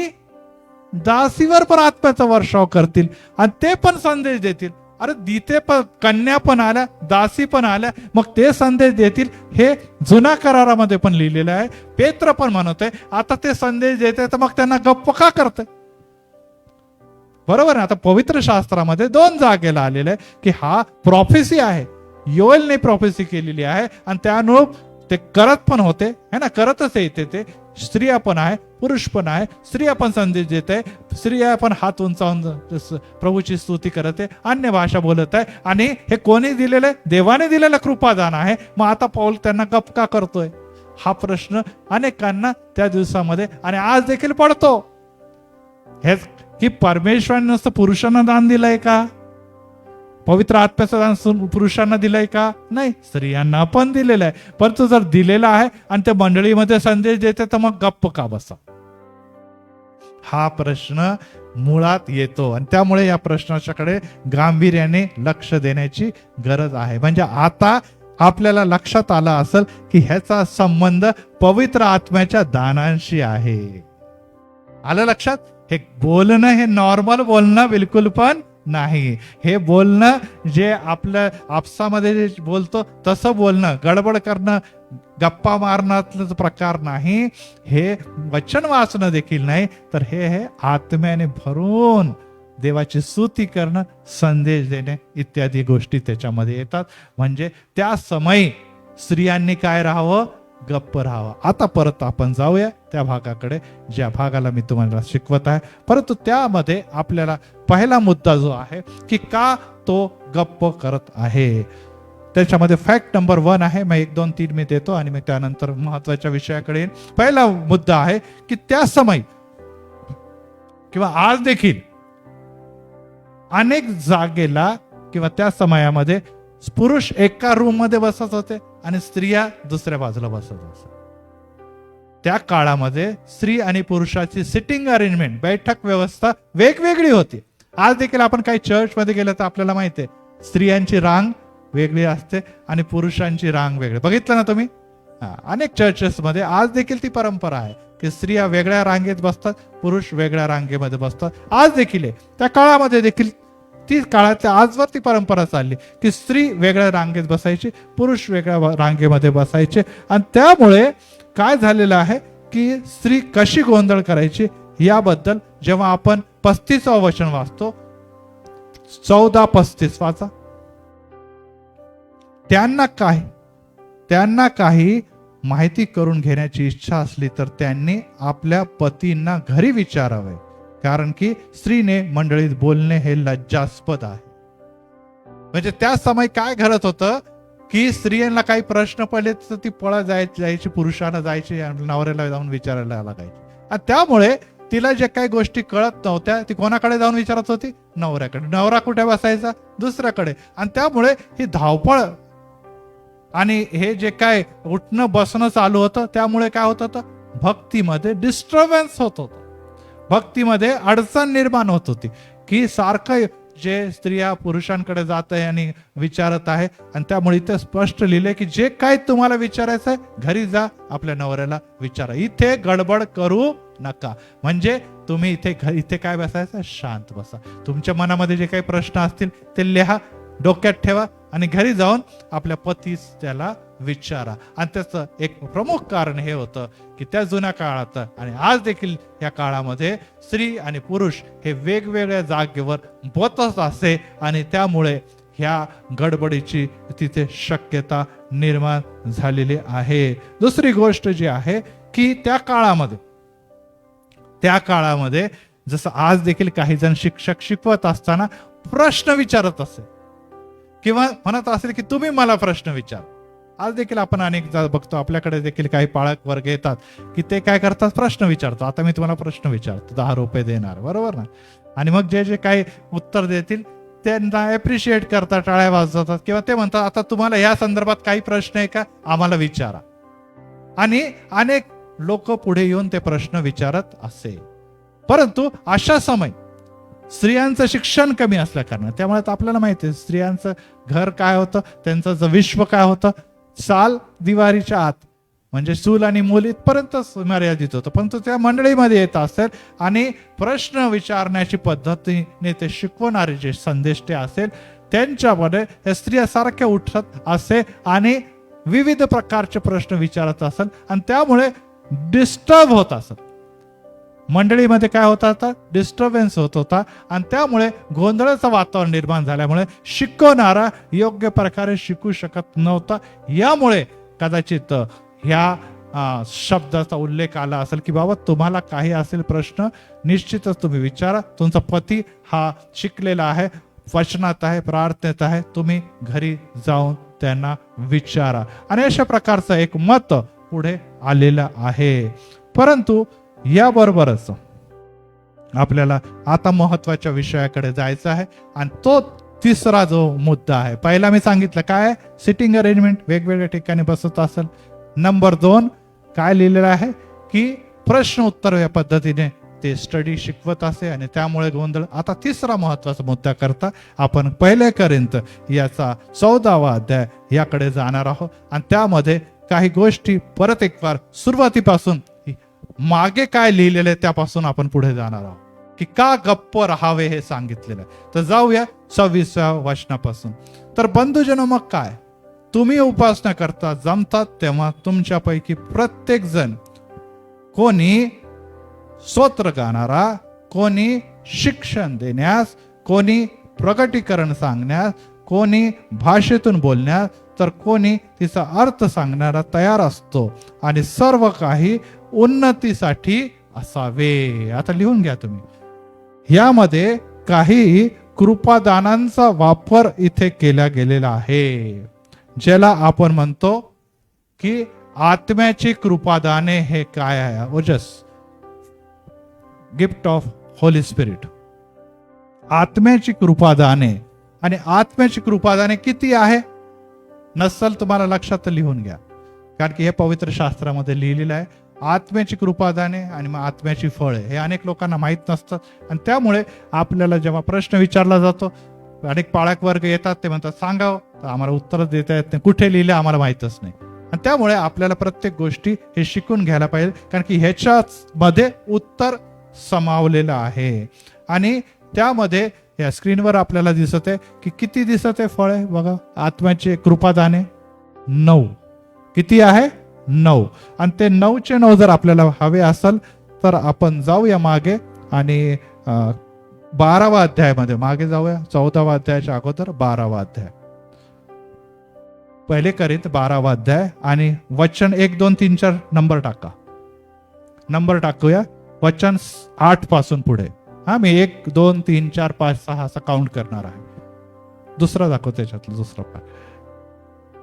दासीवर पण आत्म्याचा वर्षाव करतील आणि ते पण संदेश देतील. अरे तिथे पण कन्या पण आल्या, दासी पण आल्या, मग ते संदेश देतील. हे जुन्या करारामध्ये पण लिहिलेलं आहे. पेत्र पण म्हणतोय आता ते संदेश देते, तर मग त्यांना गप्प का करते? बरोबर आहे. आता पवित्र शास्त्रामध्ये 2 जागेला आलेलं आहे की हा प्रॉफेसी आहे, योएलने प्रॉफेसी केलेली आहे आणि त्यानुरूप ते करत पण होते है ना, करतच येते. ते स्त्रिया पण आहे, पुरुष पण आहे. स्त्रिया पण संदेश देत आहे, स्त्रिया पण हात उंचावून प्रभूची स्तुती करत आहे, अन्य भाषा बोलत आहे. आणि हे कोणी दिलेलं आहे? देवाने दिलेलं कृपादान आहे. मग आता पाऊल त्यांना गप का करतोय? हा प्रश्न अनेकांना त्या दिवसामध्ये आणि आज देखील पडतो. हेच की परमेश्वराने नुसतं पुरुषांना दान दिलंय का? पवित्र आत्म्याचं दान पुरुषांना दिलंय का? नाही, स्त्रियांना पण दिलेलं आहे. परंतु जर दिलेला आहे आणि त्या मंडळीमध्ये संदेश देते, तर मग गप्प का बसा? हा प्रश्न मुळात येतो आणि त्यामुळे या प्रश्नाच्याकडे गांभीर्याने लक्ष देण्याची गरज आहे. म्हणजे आता आपल्याला लक्षात आलं असेल की ह्याचा संबंध पवित्र आत्म्याच्या दानांशी आहे. आलं लक्षात? हे बोलणं, हे नॉर्मल बोलणं बिलकुल पण नाही. हे बोलणं जे आपलं आपसामध्ये जे बोलतो तसं बोलणं, गडबड करणं, गप्पा मारण्याचा प्रकार नाही. हे वचन वाचणं देखील नाही, तर हे आत्म्याने भरून देवाची स्तुती करणं, संदेश देणे इत्यादी गोष्टी त्याच्यामध्ये येतात. म्हणजे त्या समयी स्त्रियांनी काय राहावं? गप्प राहावं. आता परत आपण जाऊया त्या भागाकडे, ज्या भागाला मी तुम्हाला शिकवत आहे. परंतु त्यामध्ये आपल्याला पहिला मुद्दा जो आहे की का तो गप्प करत आहे, त्याच्यामध्ये फॅक्ट नंबर 1 आहे. मग 1, 2, 3 मी देतो आणि मग त्यानंतर महत्वाच्या विषयाकडे येईन. पहिला मुद्दा आहे की त्या समय किंवा आज देखील अनेक जागेला किंवा त्या समयामध्ये पुरुष एका रूम मध्ये बसत होते आणि स्त्रिया दुसऱ्या बाजूला बसत होत्या. त्या काळामध्ये स्त्री आणि पुरुषाची सिटिंग अरेंजमेंट, बैठक व्यवस्था वेगवेगळी होती. आज देखील आपण काही चर्च मध्ये गेलं तर आपल्याला माहिती आहे स्त्रियांची रांग वेगळी असते आणि पुरुषांची रांग वेगळी. बघितलं ना तुम्ही? अनेक चर्चेस मध्ये आज देखील ती परंपरा आहे की स्त्रिया वेगळ्या रांगेत बसतात, पुरुष वेगळ्या रांगेमध्ये बसतात. आज देखील आहे. त्या काळामध्ये देखील ती काळाच्या आजवर ती परंपरा चालली की स्त्री वेगळ्या रांगेत बसायची, पुरुष वेगळ्या रांगेमध्ये बसायचे. आणि त्यामुळे काय झालेलं आहे की स्त्री कशी गोंधळ करायची याबद्दल जेव्हा आपण 35व वचन वाचतो, 14:35 वाचा. त्यांना काही माहिती करून घेण्याची इच्छा असली तर त्यांनी आपल्या पतींना घरी विचारावे, कारण की स्त्रीने मंडळीत बोलणे हे लज्जास्पद आहे. म्हणजे त्या समय काय घडत होतं की स्त्रियांना काही प्रश्न पडले तर ती पळत जायची, पुरुषांना जायची, नवऱ्याला जाऊन विचारायला लागायची. आणि त्यामुळे तिला जे काही गोष्टी कळत नव्हत्या ती कोणाकडे जाऊन विचारत होती? नवऱ्याकडे. नवरा कुठे बसायचा? दुसऱ्याकडे. आणि त्यामुळे ही धावपळ आणि हे जे काय उठणं बसणं चालू होतं त्यामुळे काय होत होतं? भक्तीमध्ये डिस्टर्बन्स होत होतं, भक्तीमध्ये अडचण निर्माण होत होती की सारखं जे स्त्रिया पुरुषांकडे जात आहे आणि विचारत आहे. आणि त्यामुळे इथे स्पष्ट लिहिले की जे काय तुम्हाला विचारायचं आहे घरी जा, आपल्या नवऱ्याला विचारा, इथे गडबड करू नका. म्हणजे तुम्ही इथे काय बसायचं? शांत बसा. तुमच्या मनामध्ये जे काही प्रश्न असतील ते लिहा, डोक्यात ठेवा आणि घरी जाऊन आपल्या पतीस त्याला विचारा. आणि त्याचं एक प्रमुख कारण हे होतं की त्या जुन्या काळात आणि आज देखील या काळामध्ये स्त्री आणि पुरुष हे वेगवेगळ्या जागेवर बसत असे आणि त्यामुळे ह्या गडबडीची तिथे शक्यता निर्माण झालेली आहे. दुसरी गोष्ट जी आहे की त्या काळामध्ये जसं आज देखील काही जण शिक्षक शिकवत असताना प्रश्न विचारत असे किंवा म्हणत असेल की तुम्ही मला प्रश्न विचार. आज देखील आपण अनेक बघतो, आपल्याकडे देखील काही पालक वर्ग येतात की ते काय करतात? प्रश्न विचारतो. आता मी तुम्हाला प्रश्न विचारतो, 10 रुपये देणार, बरोबर ना? आणि मग जे काही उत्तर देतील त्यांना एप्रिशिएट करतात, टाळ्या वाजवतात किंवा ते म्हणतात आता तुम्हाला या संदर्भात काही प्रश्न आहे का? आम्हाला विचारा. आणि अनेक लोक पुढे येऊन ते प्रश्न विचारत असे. परंतु अशा समय स्त्रियांचं शिक्षण कमी असल्या कारण त्यामुळे आपल्याला माहिती आहे स्त्रियांचं घर काय होतं, त्यांचं जे विश्व काय होतं, साल दिवारीच्या आत म्हणजे चूल आणि मूल इथपर्यंतच मर्यादित होतं. परंतु त्या मंडळीमध्ये येत असेल आणि प्रश्न विचारण्याची पद्धतीने ते शिकवणारे जे संदेष्टे असेल त्यांच्यामध्ये या स्त्रिया सारख्या उठत असे आणि विविध प्रकारचे प्रश्न विचारत असेल आणि त्यामुळे डिस्टर्ब होत असत. मंडळीमध्ये काय होत होता? डिस्टर्बन्स होत होता आणि त्यामुळे गोंधळाचं वातावरण निर्माण झाल्यामुळे शिकवणारा योग्य प्रकारे शिकू शकत नव्हता. यामुळे कदाचित ह्या शब्दाचा उल्लेख आला असेल की बाबा तुम्हाला काही असेल प्रश्न निश्चितच तुम्ही विचारा, तुमचा पती हा शिकलेला आहे, वचनात आहे, प्रार्थनेत आहे, तुम्ही घरी जाऊन त्यांना विचारा. आणि अशा प्रकारचं एक मत पुढे आलेलं आहे. परंतु याबरोबरच आपल्याला आता महत्वाच्या विषयाकडे जायचं आहे आणि तो तिसरा जो मुद्दा आहे, पहिला मी सांगितलं काय? सिटिंग अरेंजमेंट, वेगवेगळ्या ठिकाणी बसत असेल. नंबर 2 काय लिहिलेलं आहे की प्रश्न उत्तर या पद्धतीने ते स्टडी शिकवत असे आणि त्यामुळे गोंधळ. आता तिसरा महत्वाचा मुद्दा करता आपण 1 कोरिंथ याचा 14वा अध्याय याकडे जाणार आहोत आणि त्यामध्ये काही गोष्टी परत एक बार सुरुवातीपासून मागे काय लिहिलेलं आहे त्यापासून आपण पुढे जाणार आहोत की का गप्प राहावे हे सांगितलेलं आहे. तर जाऊया 26व्या वचनापासून. तर बंधुजन मग काय, तुम्ही उपासना करता जमतात तेव्हा तुमच्यापैकी प्रत्येक जण कोणी स्तोत्र गाणारा, कोणी शिक्षण देण्यास, कोणी प्रगटीकरण सांगण्यास, कोणी भाषेतून बोलण्यास, तर कोणी तिचा अर्थ सांगणारा तयार असतो आणि सर्व काही उन्नतीसाठी असावे. आता लिहून घ्या तुम्ही. यामध्ये काही कृपादानांचा वापर इथे केला गेलेला आहे. ज्याला आपण म्हणतो की आत्म्याची कृपादाने हे काय आहे, ओजस, गिफ्ट ऑफ होली स्पिरिट. आत्म्याची कृपादाने. आणि आत्म्याची कृपादाने किती आहे? नसल तुम्हाला लक्षात तर लिहून घ्या, कारण की हे पवित्र शास्त्रामध्ये लिहिलेलं आहे. आत्म्याची कृपादाने आणि मग आत्म्याची फळे हे अनेक लोकांना माहीत नसतं. आणि त्यामुळे आपल्याला जेव्हा प्रश्न विचारला जातो, अनेक पाळक वर्ग येतात, ते म्हणतात सांगावं, तर आम्हाला उत्तर देता येत नाही, कुठे लिहिले आम्हाला माहीतच नाही. आणि त्यामुळे आपल्याला प्रत्येक गोष्टी हे शिकून घ्यायला पाहिजे, कारण की ह्याच्याच मध्ये उत्तर समावलेलं आहे. आणि त्यामध्ये या स्क्रीनवर आपल्याला दिसत आहे की किती दिसत आहे फळे बघा. आत्म्याचे कृपादाने 9. किती आहे? 9. आणि ते 9चे 9 जर आपल्याला हवे असेल तर आपण जाऊया मागे आणि 12वा अध्यायामध्ये मागे जाऊया. 14वा अध्यायाच्या अगोदर 12वा अध्याय. पहिले करीत 12वा अध्याय आणि वचन 1 2 3 4 नंबर टाका. नंबर टाकूया. वचन 8 पासून पुढे. हा, मी 1 2 3 4 5 6 असं काउंट करणार आहे. दुसरा दाखव त्याच्यातलं दुसरा पाठ.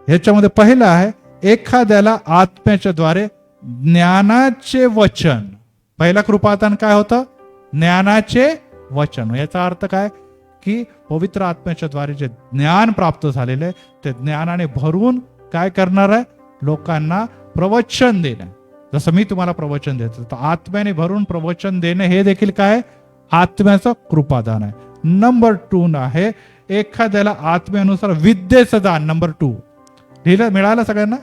ह्याच्यामध्ये पहिलं आहे, एखाद्याला आत्म्याच्या द्वारे ज्ञानाचे वचन. पहिला कृपादान काय होतं? ज्ञानाचे वचन. याचा अर्थ काय की पवित्र आत्म्याच्या द्वारे जे ज्ञान प्राप्त झालेले ते ज्ञानाने भरून काय करणार आहे? लोकांना प्रवचन देणं. जसं मी तुम्हाला प्रवचन देतो, तर आत्म्याने भरून प्रवचन देणं हे देखील काय? आत्म्याचं कृपादान आहे. नंबर 2 आहे, एखाद्याला आत्म्यानुसार विद्येचं दान. नंबर 2 लिहिलं, मिळालं सगळ्यांना?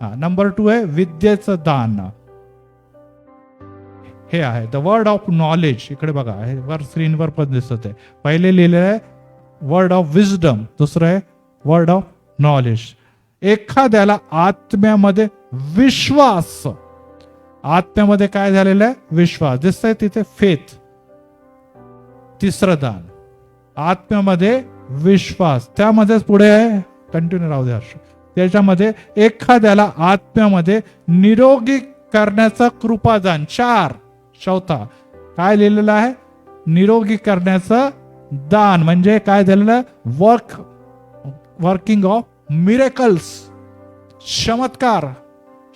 हा, नंबर 2 आहे विद्येचं दान. हे आहे द वर्ड ऑफ नॉलेज. इकडे बघा, हे वर स्क्रीनवर पण दिसत आहे. पहिले लिहिलेलं आहे वर्ड ऑफ विजडम, दुसरं आहे वर्ड ऑफ नॉलेज. एखाद्याला आत्म्यामध्ये विश्वास. आत्म्यामध्ये काय झालेलं आहे? विश्वास. दिसतंय तिथे फेथ. तिसरं दान आत्म्यामध्ये विश्वास. त्यामध्येच पुढे आहे, कंटिन्यू राहू द्या. त्याच्यामध्ये एखाद्याला आत्म्यामध्ये निरोगी करण्याचं कृपादान. 4. चौथा काय लिहिलेलं आहे? निरोगी करण्याचं दान. म्हणजे काय झालेलं? वर्किंग ऑफ मिरेकल्स, चमत्कार.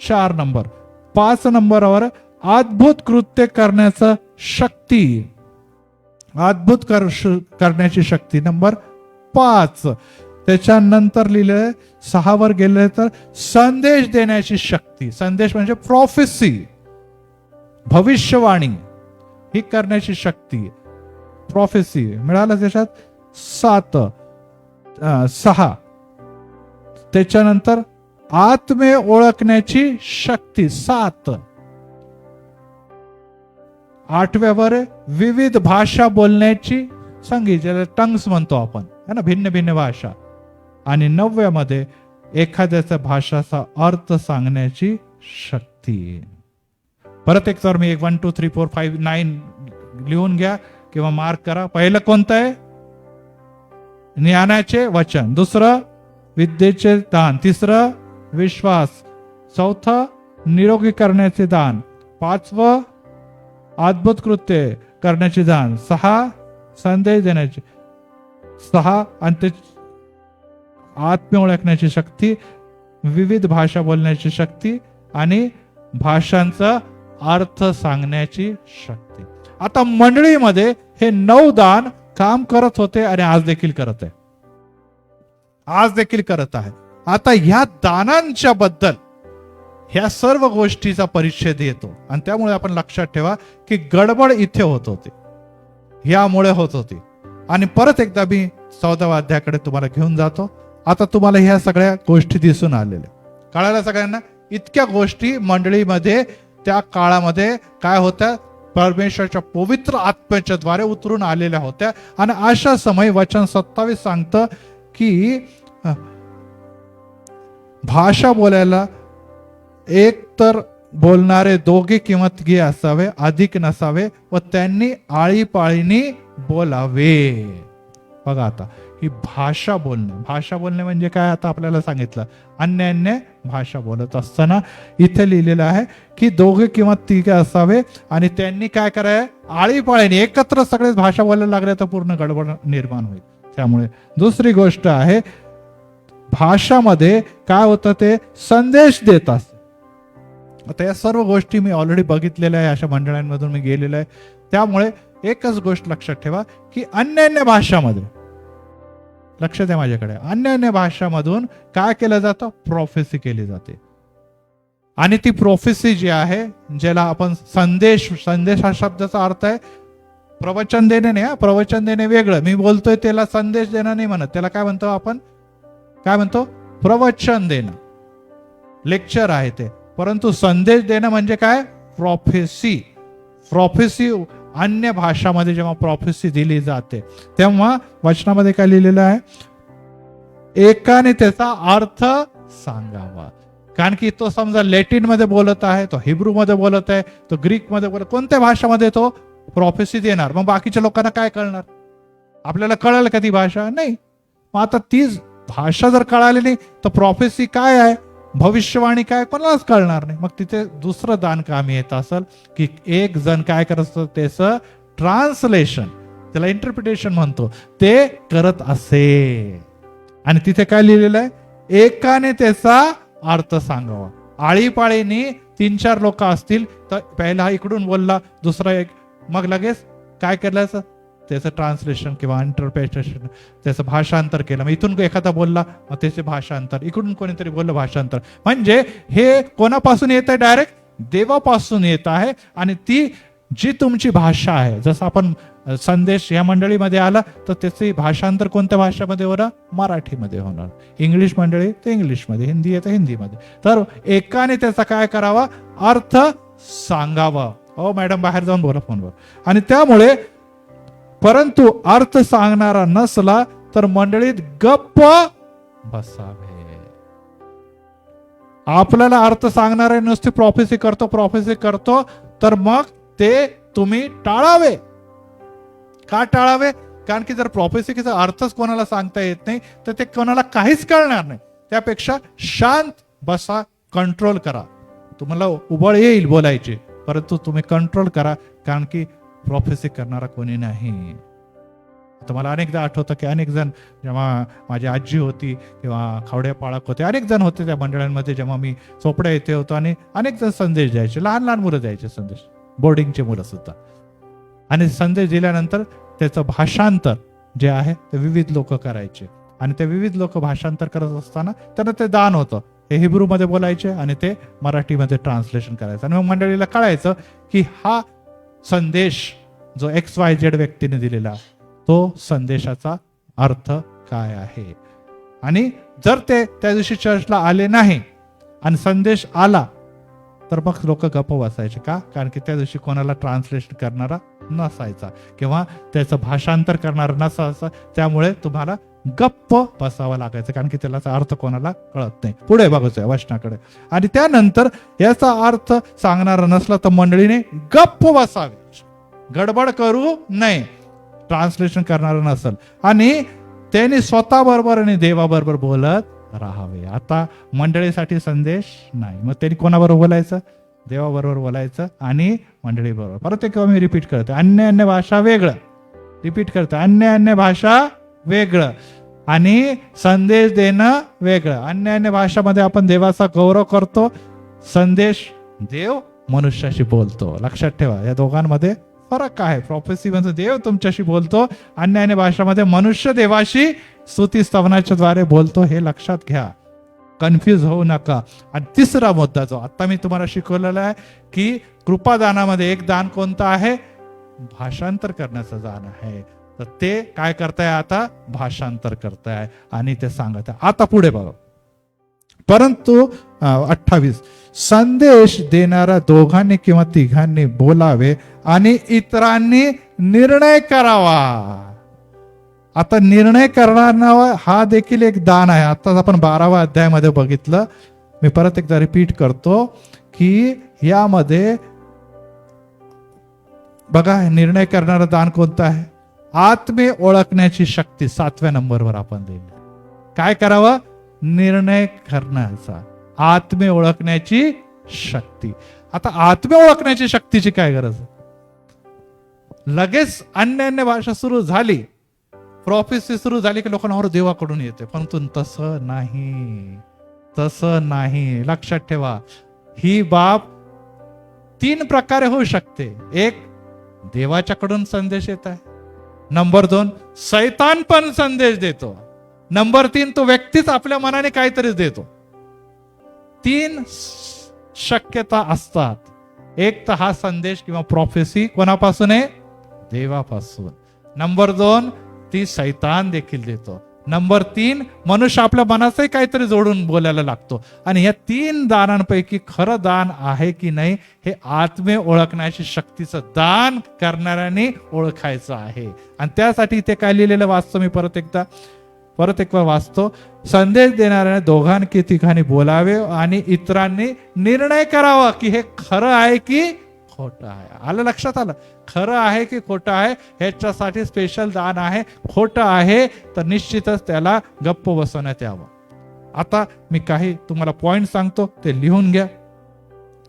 4 नंबर. 5 नंबरवर अद्भुत कृत्य करण्याचं शक्ती. अद्भुत करण्याची शक्ती नंबर 5. त्याच्यानंतर लिहिलंय 6 वर गेले तर संदेश देण्याची शक्ती. संदेश म्हणजे प्रॉफेसी, भविष्यवाणी ही करण्याची शक्ती. प्रॉफेसी मिळालं त्याच्यात 6. त्याच्यानंतर आत्मे ओळखण्याची शक्ती 7. 8व्यावर विविध भाषा बोलण्याची संगीत, ज्याला टंग्स म्हणतो आपण, है ना, भिन्न भिन्न भाषा. आणि 9व्यामध्ये एखाद्याच्या भाषाचा अर्थ सांगण्याची शक्ती. परत एक तर मी 1 2 3 4 5 9 लिहून घ्या किंवा मार्क करा. पहिलं कोणतं आहे? ज्ञानाचे वचन. दुसरं विद्येचे दान. तिसरं विश्वास. चौथं निरोगी करण्याचे दान. 5वं अद्भुत कृत्य करण्याचे दान. 6 संदेश देण्याचे. 6 आणि ते आत्म्य ओळखण्याची शक्ती, विविध भाषा बोलण्याची शक्ती आणि भाषांचा अर्थ सांगण्याची शक्ती. आता मंडळीमध्ये हे 9 दान काम करत होते आणि आज देखील करत आहे. आज देखील करत आहे. आता ह्या दानांच्या बद्दल ह्या सर्व गोष्टीचा परिच्छेद येतो आणि त्यामुळे आपण लक्षात ठेवा की गडबड इथे होत होती, यामुळे होत होती. आणि परत एकदा मी 14व्या अध्यायाकडे तुम्हाला घेऊन जातो. आता तुम्हाला ह्या सगळ्या गोष्टी दिसून आलेल्या कळायला सगळ्यांना. इतक्या गोष्टी मंडळीमध्ये त्या काळामध्ये काय होत्या? परमेश्वराच्या पवित्र आत्म्याच्या द्वारे उतरून आलेल्या होत्या. आणि अशा समय वचन 27 सांगतं की भाषा बोलायला एक तर बोलणारे 2 किंवा 3 असावे, अधिक नसावे, व त्यांनी आळीपाळीनी बोलावे. बघा आता ही भाषा बोलणे. भाषा बोलणे म्हणजे काय? आता आपल्याला सांगितलं अन्य अन्य भाषा बोलत असताना इथे लिहिलेलं आहे की 2 किंवा 3 असावे आणि त्यांनी काय कराय? आळीपाळीने एकत्र सगळेच भाषा बोलायला लागले तर पूर्ण गडबड निर्माण होईल. त्यामुळे दुसरी गोष्ट आहे भाषामध्ये काय होतं ते संदेश देत असत. आता या सर्व गोष्टी मी ऑलरेडी बघितलेल्या आहे, अशा मंडळांमधून मी गेलेलो आहे. त्यामुळे एकच गोष्ट लक्षात ठेवा की अन्य भाषामध्ये, लक्ष द्या माझ्याकडे, अन्य भाषामधून काय केलं जातं, प्रोफेसी केली जाते. आणि ती प्रोफेसी जी आहे, ज्याला आपण संदेश हा शब्दाचा अर्थ आहे प्रवचन देणे नाही. प्रवचन देणे वेगळं, मी बोलतोय त्याला संदेश देणं नाही म्हणत, त्याला काय म्हणतो आपण, काय म्हणतो, प्रवचन देणं, लेक्चर आहे ते. परंतु संदेश देणं म्हणजे काय, प्रोफेसी. प्रोफेसी अन्य भाषामध्ये जेव्हा प्रोफेसी दिली जाते तेव्हा वचनामध्ये काय लिहिलेलं आहे, एकाने त्याचा अर्थ सांगावा. कारण की तो समजा लॅटिन मध्ये बोलत आहे, तो हिब्रू मध्ये बोलत आहे, तो ग्रीक मध्ये बोलत, कोणत्या भाषामध्ये तो प्रोफेसी देणार. मग बाकीच्या लोकांना काय कळणार, आपल्याला कळलं का ती भाषा, नाही. मग आता ती भाषा जर कळाली नाही तर प्रोफेसी काय आहे, भविष्यवाणी काय, कोणालाच कळणार नाही. मग तिथे दुसरं दान कामी येत असेल की एक जण काय करत असतं, त्याचं ट्रान्सलेशन, त्याला इंटरप्रिटेशन म्हणतो, ते करत असे. आणि तिथे काय लिहिलेलं आहे, एकाने त्याचा अर्थ सांगावा. आळीपाळीने 3-4 लोक असतील तर पहिला इकडून बोलला, दुसरा एक, मग लगेच काय केलं, त्याचं ट्रान्सलेशन किंवा इंटरप्रिटेशन, त्याचं भाषांतर केलं. मग इथून एखादा बोलला, मग त्याचे भाषांतर, इकडून कोणीतरी बोललं, भाषांतर. म्हणजे हे कोणापासून येत आहे, डायरेक्ट देवापासून येत आहे. आणि ती जी तुमची भाषा आहे, जसं आपण संदेश या मंडळीमध्ये आला तर त्याचे भाषांतर कोणत्या भाषेमध्ये होणार, मराठीमध्ये होणार. इंग्लिश मंडळी तर इंग्लिशमध्ये, हिंदी आहे तर हिंदीमध्ये. तर एकाने त्याचा काय करावा, अर्थ सांगावा. ओ मॅडम बाहेर जाऊन बोला फोनवर. आणि त्यामुळे परंतु अर्थ सांगणारा नसला तर मंडळीत गप्प बसावे. आपल्याला अर्थ सांगणारे नुसती प्रोफेसी करतो तर मग ते तुम्ही टाळावे. का टाळावे, कारण की जर प्रोफेसीचा अर्थच कोणाला सांगता येत नाही तर ते कोणाला काहीच कळणार नाही. त्यापेक्षा शांत बसा, कंट्रोल करा. तुम्हाला उबळ येईल बोलायची, परंतु तुम्ही कंट्रोल करा, कारण की प्रोफेसी करणारा कोणी नाही. तर मला अनेकदा आठवतं की अनेक जण, जेव्हा माझी आजी होती किंवा खावड्या पाळक होते, अनेक जण होते त्या मंडळांमध्ये, जेव्हा मी चोपड्या येथे होतो, आणि अनेक जण संदेश द्यायचे, लहान मुलं द्यायचे संदेश, बोर्डिंगचे मुलं सुद्धा. आणि संदेश दिल्यानंतर त्याचं भाषांतर जे आहे ते विविध लोक करायचे. आणि ते विविध लोक भाषांतर करत असताना त्यांना ते दान होतं, हे हिब्रू मध्ये बोलायचे आणि ते मराठीमध्ये ट्रान्सलेशन करायचं. आणि मग मंडळीला कळायचं की हा संदेश जो XYZ व्यक्तीने दिलेला, तो संदेशाचा अर्थ काय आहे. आणि जर ते त्या दिवशी चर्चला आले नाही आणि संदेश आला तर मग लोक गप्प बसायचे. का, कारण की त्या दिवशी कोणाला ट्रान्सलेशन करणारा नसायचा किंवा त्याचं भाषांतर करणारा नसायचा. त्यामुळे तुम्हाला गप्प बसावं लागायचं, कारण की त्याचा अर्थ कोणाला कळत नाही. पुढे बघायचंय वचनाकडे. आणि त्यानंतर याचा अर्थ सांगणारा नसला तर मंडळीने गप्प बसावे, गडबड करू नये, ट्रान्सलेशन करणारा नसल, आणि त्यांनी स्वतः बरोबर आणि देवाबरोबर बोलत राहावे. आता मंडळीसाठी संदेश नाही, मग त्यांनी कोणाबरोबर बोलायचं, देवाबरोबर बोलायचं आणि मंडळी बरोबर. परत एक मी रिपीट करते, अन्य भाषा वेगळं, रिपीट करते, अन्य भाषा वेगळं आणि संदेश देणं वेगळं. अन्य भाषामध्ये आपण देवाचा गौरव करतो, संदेश देव मनुष्याशी बोलतो. लक्षात ठेवा, या दोघांमध्ये फरक आहे. प्रोफेसी म्हणजे देव तुमच्याशी बोलतो, अन्य भाषामध्ये मनुष्य देवाशी स्तुती स्तवनाच्या द्वारे बोलतो. हे लक्षात घ्या, कन्फ्युज होऊ नका. आणि तिसरा मुद्दा जो आता मी तुम्हाला शिकवलेला आहे की कृपादानामध्ये एक दान कोणतं आहे, भाषांतर करण्याचं दान आहे. तर ते काय करताय, आता भाषांतर करताय आणि ते सांगत आहे. आता पुढे बघा, परंतु 28, संदेश देणाऱ्या दोघांनी किंवा तिघांनी बोलावे आणि इतरांनी निर्णय करावा. आता निर्णय करणारा हा देखील एक दान आहे. आता आपण 12व्या अध्यायामध्ये बघितलं. मी परत एकदा रिपीट करतो की यामध्ये बघा, निर्णय करणारं दान कोणतं आहे, आत्मे ओळखण्याची शक्ती 7व्या नंबरवर आपण दिली. काय करावं, निर्णय करण्याचा, आत्मे ओळखण्याची शक्ती. आता आत्मे ओळखण्याची शक्तीची काय गरज, लगेच अन्य भाषा सुरू झाली प्रॉफेसी सुरू झाली की लोकांना देवाकडून येते, परंतु तसं नाही, तसं नाही. लक्षात ठेवा, ही बाब 3 प्रकारे होऊ शकते. एक, देवाच्याकडून संदेश येत आहे. नंबर 2, सैतान पण संदेश देतो. नंबर 3, तो व्यक्तीच आपल्या मनाने काहीतरी देतो. 3 शक्यता असतात. एक तर हा संदेश किंवा प्रॉफेसी कोणापासून आहे? देवापासून. नंबर 2, ती सैतान देखील देतो. नंबर 3, मनुष्य आपल्या मनाचंही काहीतरी जोडून बोलायला लागतो. आणि या 3 दानांपैकी खरं दान आहे की नाही हे आत्मे ओळखण्याची शक्तीचं दान करणाऱ्याने ओळखायचं आहे. आणि त्यासाठी इथे काय लिहिलेलं वाचतो मी परत एकदा वाचतो. संदेश देणाऱ्याने दोघांकी तिघांनी बोलावे आणि इतरांनी निर्णय करावा की हे खरं आहे की खोटं आहे. आलं लक्षात आलं? खरं आहे की खोटं आहे ह्याच्यासाठी स्पेशल दान आहे. खोटं आहे तर निश्चितच त्याला गप्प बसवण्यात यावं. आता मी काही तुम्हाला पॉइंट सांगतो, ते लिहून घ्या.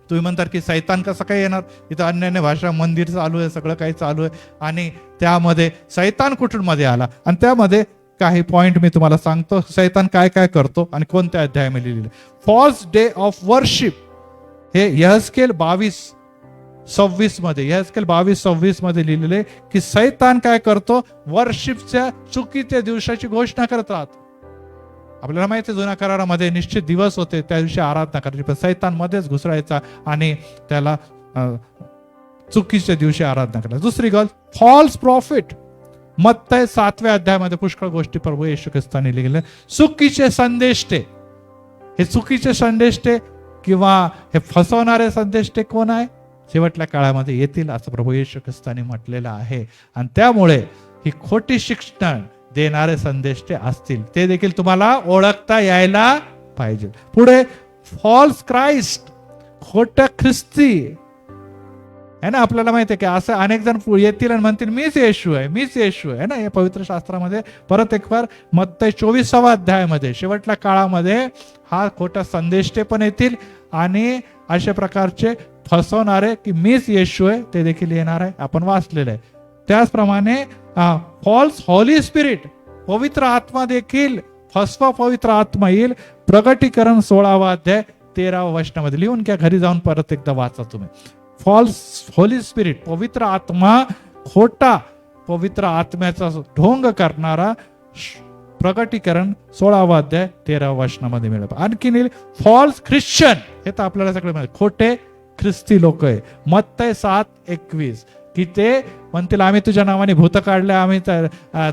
तुम्ही म्हणतात की सैतान कसं काय येणार? इथं अन्य भाषा, मंदिर चालू आहे, सगळं काही चालू आहे, आणि त्यामध्ये सैतान कुठून मध्ये आला? आणि त्यामध्ये काही पॉइंट मी तुम्हाला सांगतो, सैतान काय काय करतो आणि कोणत्या अध्यायामध्ये लिहिलेलं. फॉल्स डे ऑफ वर्शिप, हे यहेजकेल 22:26 मध्ये, यहेजकेल 22:26 मध्ये लिहिलेले की सैतान काय करतो? वर्शिपच्या चुकीच्या दिवसाची घोषणा करत राहतो. आपल्याला माहिती आहे जुन्या करारामध्ये निश्चित दिवस होते, त्या दिवशी आराधना करायची, पण सैतान मध्येच घुसरायचा आणि त्याला चुकीच्या दिवशी आराधना करायची. दुसरी गोष्ट, फॉल्स प्रॉफिट. मत्तय 7व्या अध्यायामध्ये पुष्कळ गोष्टी प्रभू येशू ख्रिस्ताने लिहिलेल्या. चुकीचे संदेष्टे, हे चुकीचे संदेष्टे किंवा हे फसवणारे संदेष्टे कोण आहे? शेवटल्या काळामध्ये येतील असं प्रभू येशू ख्रिस्ताने म्हटलेलं आहे. आणि त्यामुळे ही खोटी शिक्षण देणारे संदेष्टे असतील, ते देखील तुम्हाला ओळखता यायला पाहिजे. पुढे फॉल्स क्राइस्ट, खोट्या ख्रिस्ती है ना. आपल्याला माहिती आहे की असं अनेक जण येतील आणि म्हणतील मीच येशू आहे, मीच येशू आहे ना. या पवित्र शास्त्रामध्ये परत एक बार मत्तय 24व्या अध्यायामध्ये शेवटल्या काळामध्ये हा खोटा संदेष्टे पण येतील आणि अशा प्रकारचे फसवणारे की मीच येशू आहे ते देखील येणार आहे, आपण वाचलेलं आहे. त्याचप्रमाणे फॉल्स हॉली स्पिरिट, पवित्र आत्मा देखील फसवा पवित्र आत्मा येईल. प्रगटीकरण 16वा अध्याय 13व्या वचनामध्ये लिहून घ्या, घरी जाऊन परत एकदा वाचा तुम्ही. फॉल्स होली स्पिरिट, पवित्र आत्मा, खोटा पवित्र आत्म्याचा ढोंग करणारा, प्रगटीकरण 16वा अध्याय 13व्या वचनामध्ये मिळेल. आणखी फॉल्स ख्रिश्चन, हे तर आपल्याला सगळे माहिती, खोटे ख्रिस्ती लोक आहे. मत्तय 7:21 की ते म्हणतील आम्ही तुझ्या नावाने भूत काढले, आम्ही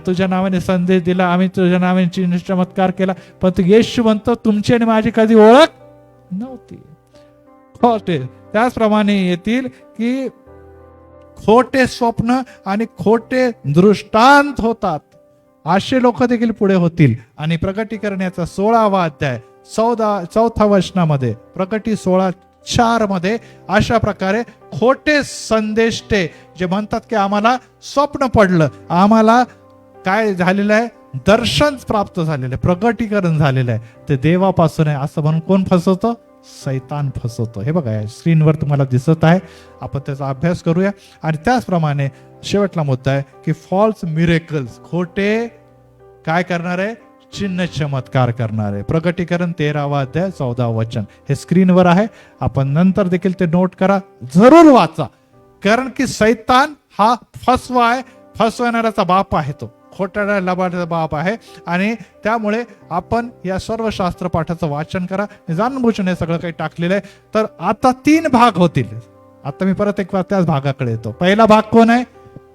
तुझ्या नावाने संदेश दिला, आम्ही तुझ्या नावाने चिन्ह चमत्कार केला, पण तू येशू म्हणतो तुमची आणि माझी कधी ओळख नव्हती. खोटे. त्याचप्रमाणे येतील की खोटे स्वप्न आणि खोटे दृष्टांत होतात, असे लोक देखील पुढे होतील. आणि प्रगटीकरण याचा 16वा अध्याय 4व्या वचनामध्ये, प्रगटी 16:4 मध्ये अशा प्रकारे खोटे संदेष्टे जे म्हणतात की आम्हाला स्वप्न पडलं, आम्हाला काय झालेलं आहे, दर्शन प्राप्त झालेलं आहे, प्रगटीकरण झालेलं आहे, ते देवापासून आहे असं म्हणून कोण फसवतं? सैतान फसवतो. हे बघा स्क्रीनवर तुम्हाला दिसत आहे, आपण त्याचा अभ्यास करूया. आणि त्याचप्रमाणे शेवटला मुद्दा आहे की फॉल्स मिरेकल्स, खोटे काय करणारे? चिन्ह चमत्कार करणारे. प्रगटीकरण 13वा अध्याय 14वे वचन, हे स्क्रीनवर आहे, आपण नंतर देखील ते नोट करा, जरूर वाचा. कारण की सैतान हा फसवा आहे, फसवणाऱ्याचा बाप आहे, तो खोटाड्या लबाड्याचा बाप आहे. आणि त्यामुळे आपण या सर्व शास्त्र पाठाचं वाचन करा, जाणून बुजून हे सगळं काही टाकलेलं आहे. तर आता 3 भाग होतील. आता मी परत एक त्याच भागाकडे येतो. पहिला भाग कोण आहे?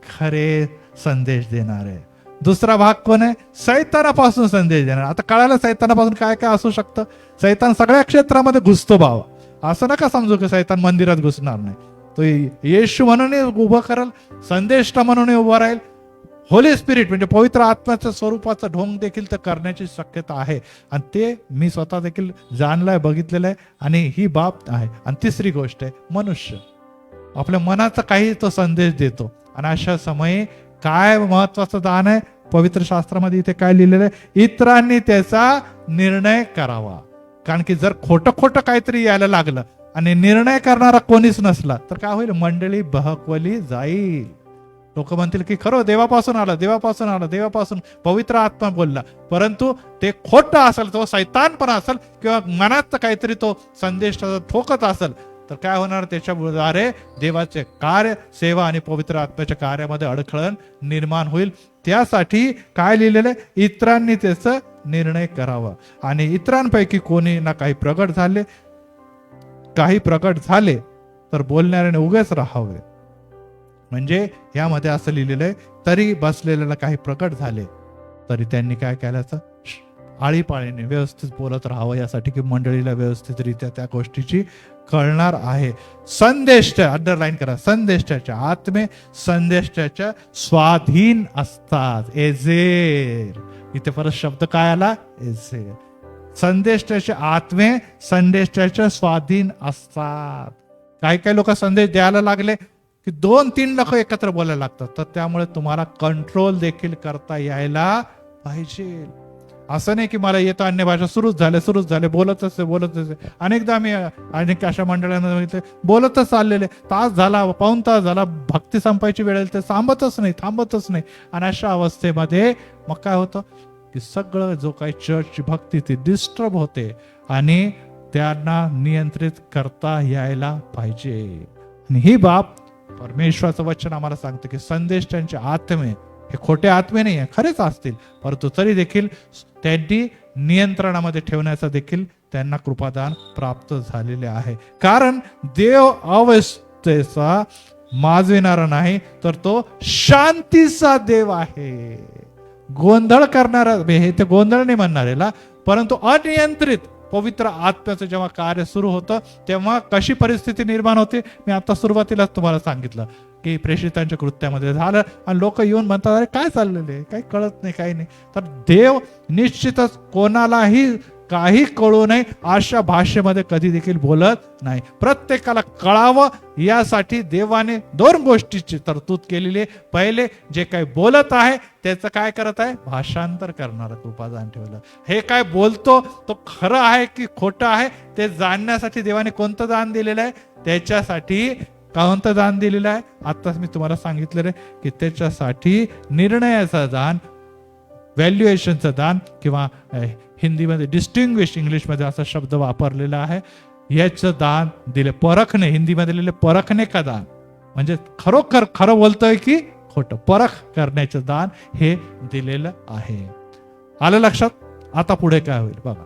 खरे संदेश देणारे. दुसरा भाग कोण आहे? सैतानापासून संदेश देणार. आता कळालं सैतानापासून काय काय असू शकतं. सैतान सगळ्या क्षेत्रामध्ये घुसतो भाव, असं नका समजू की सैतान मंदिरात घुसणार नाही. तो येशू म्हणून उभं करेल, संदेष्टा म्हणून उभं राहील. होली स्पिरिट म्हणजे पवित्र आत्म्याच्या स्वरूपाचं ढोंग देखील तर करण्याची शक्यता आहे, आणि ते मी स्वतः देखील जाणलंय, बघितलेलं आहे, आणि ही बाब आहे. आणि तिसरी गोष्ट आहे मनुष्य, आपल्या मनाचा काही तो संदेश देतो. आणि अशा समयी काय महत्वाचं दान आहे पवित्र शास्त्रामध्ये, इथे काय लिहिलेलं आहे? इतरांनी त्याचा निर्णय करावा. कारण की जर खोटं खोटं काहीतरी यायला लागलं आणि निर्णय करणारा कोणीच नसला तर काय होईल? मंडळी बहकवली जाईल. लोक म्हणतील की खरं देवापासून आलं, देवापासून आलं, देवापासून पवित्र आत्मा बोलला, परंतु ते खोटं असेल, तो सैतान पण असेल किंवा मनात काहीतरी तो संदेश ठोकत असेल, तर काय होणार, त्याच्याद्वारे देवाचे कार्य, सेवा आणि पवित्र आत्म्याच्या कार्यामध्ये अडखळण निर्माण होईल. त्यासाठी काय लिहिलेलं आहे, इतरांनी त्याचा निर्णय करावा. आणि इतरांपैकी कोणी ना काही प्रकट झाले तर बोलणाऱ्याने उगेच राहावे. म्हणजे यामध्ये असं लिहिलेलं आहे, तरी बसलेल्याला काही प्रकट झाले तरी त्यांनी काय केल्याचं, आळीपाळीने व्यवस्थित बोलत राहावं, यासाठी की मंडळीला व्यवस्थितरित्या त्या गोष्टीची कळणार आहे. संदेष्टा, अंडरलाईन करा, संदेष्टाच्या आत्मे संदेष्टाच्या स्वाधीन असतात. एजेर, इथे परत शब्द काय आला, एजेर. संदेष्टाचे आत्मे संदेष्टाच्या स्वाधीन असतात. काही काही लोक संदेश द्यायला लागले की 2-3 लोक एकत्र बोलायला लागतात, तर त्यामुळे तुम्हाला कंट्रोल देखील करता यायला पाहिजे. असं नाही की मला येतं अन्य भाषा सुरूच झाले बोलतच. अनेकदा मी अनेक अशा मंडळांना बघितले, बोलतच चाललेले, तास झाला, पाऊण तास झाला, भक्ती संपायची वेळ ते थांबतच नाही. आणि अशा अवस्थेमध्ये मग काय होतं की सगळं जो काही चर्चची भक्ती ती डिस्टर्ब होते आणि त्यांना नियंत्रित करता यायला पाहिजे. आणि ही बाब परमेश्वराचं वचन आम्हाला सांगतं की संदेश त्यांचे आत्मे हे खोटे आत्मे नाही आहे, खरेच असतील, परंतु तरी देखील त्यांनी नियंत्रणामध्ये ठेवण्याचा देखील त्यांना कृपादान प्राप्त झालेले आहे. कारण देव अवस्थेचा माजविणारा नाही, तर तो शांतीचा देव आहे. गोंधळ करणारा, हे ते गोंधळ नाही म्हणणार याला, परंतु अनियंत्रित पवित्र आत्म्याचं जेव्हा कार्य सुरू होतं तेव्हा कशी परिस्थिती निर्माण होते, मी आता सुरुवातीलाच तुम्हाला सांगितलं की प्रेषितांच्या कृत्यामध्ये झालं आणि लोक येऊन म्हणतात, अरे काय चाललेले, काही कळत नाही, काही नाही. तर देव निश्चितच कोणालाही काही कळू नये अशा भाषेमध्ये कधी देखील बोलत नाही. प्रत्येकाला कळावं यासाठी देवाने 2 गोष्टीची तरतूद केलेली आहे. पहिले, जे काही बोलत आहे त्याचं काय करत आहे, भाषांतर करणारं कृपादान ठेवलं. हे काय बोलतो तो खरं आहे की खोटं आहे ते जाणण्यासाठी देवाने कोणतं दान दिलेलं आहे, त्याच्यासाठी कोणतं दान दिलेलं आहे, आताच मी तुम्हाला सांगितलेलं आहे की त्याच्यासाठी निर्णयाचं दान, व्हॅल्युएशनचं दान, किंवा हिंदीमध्ये डिस्टिंग्विश, इंग्लिशमध्ये असा शब्द वापरलेला आहे, याचं दान दिले. परखणे, हिंदीमध्ये लिहिले परखणे का दान, म्हणजे खरोखर खरं बोलतोय की खोटं, परख करण्याचं दान हे दिलेलं आहे. आलं लक्षात? आता पुढे काय होईल बघा.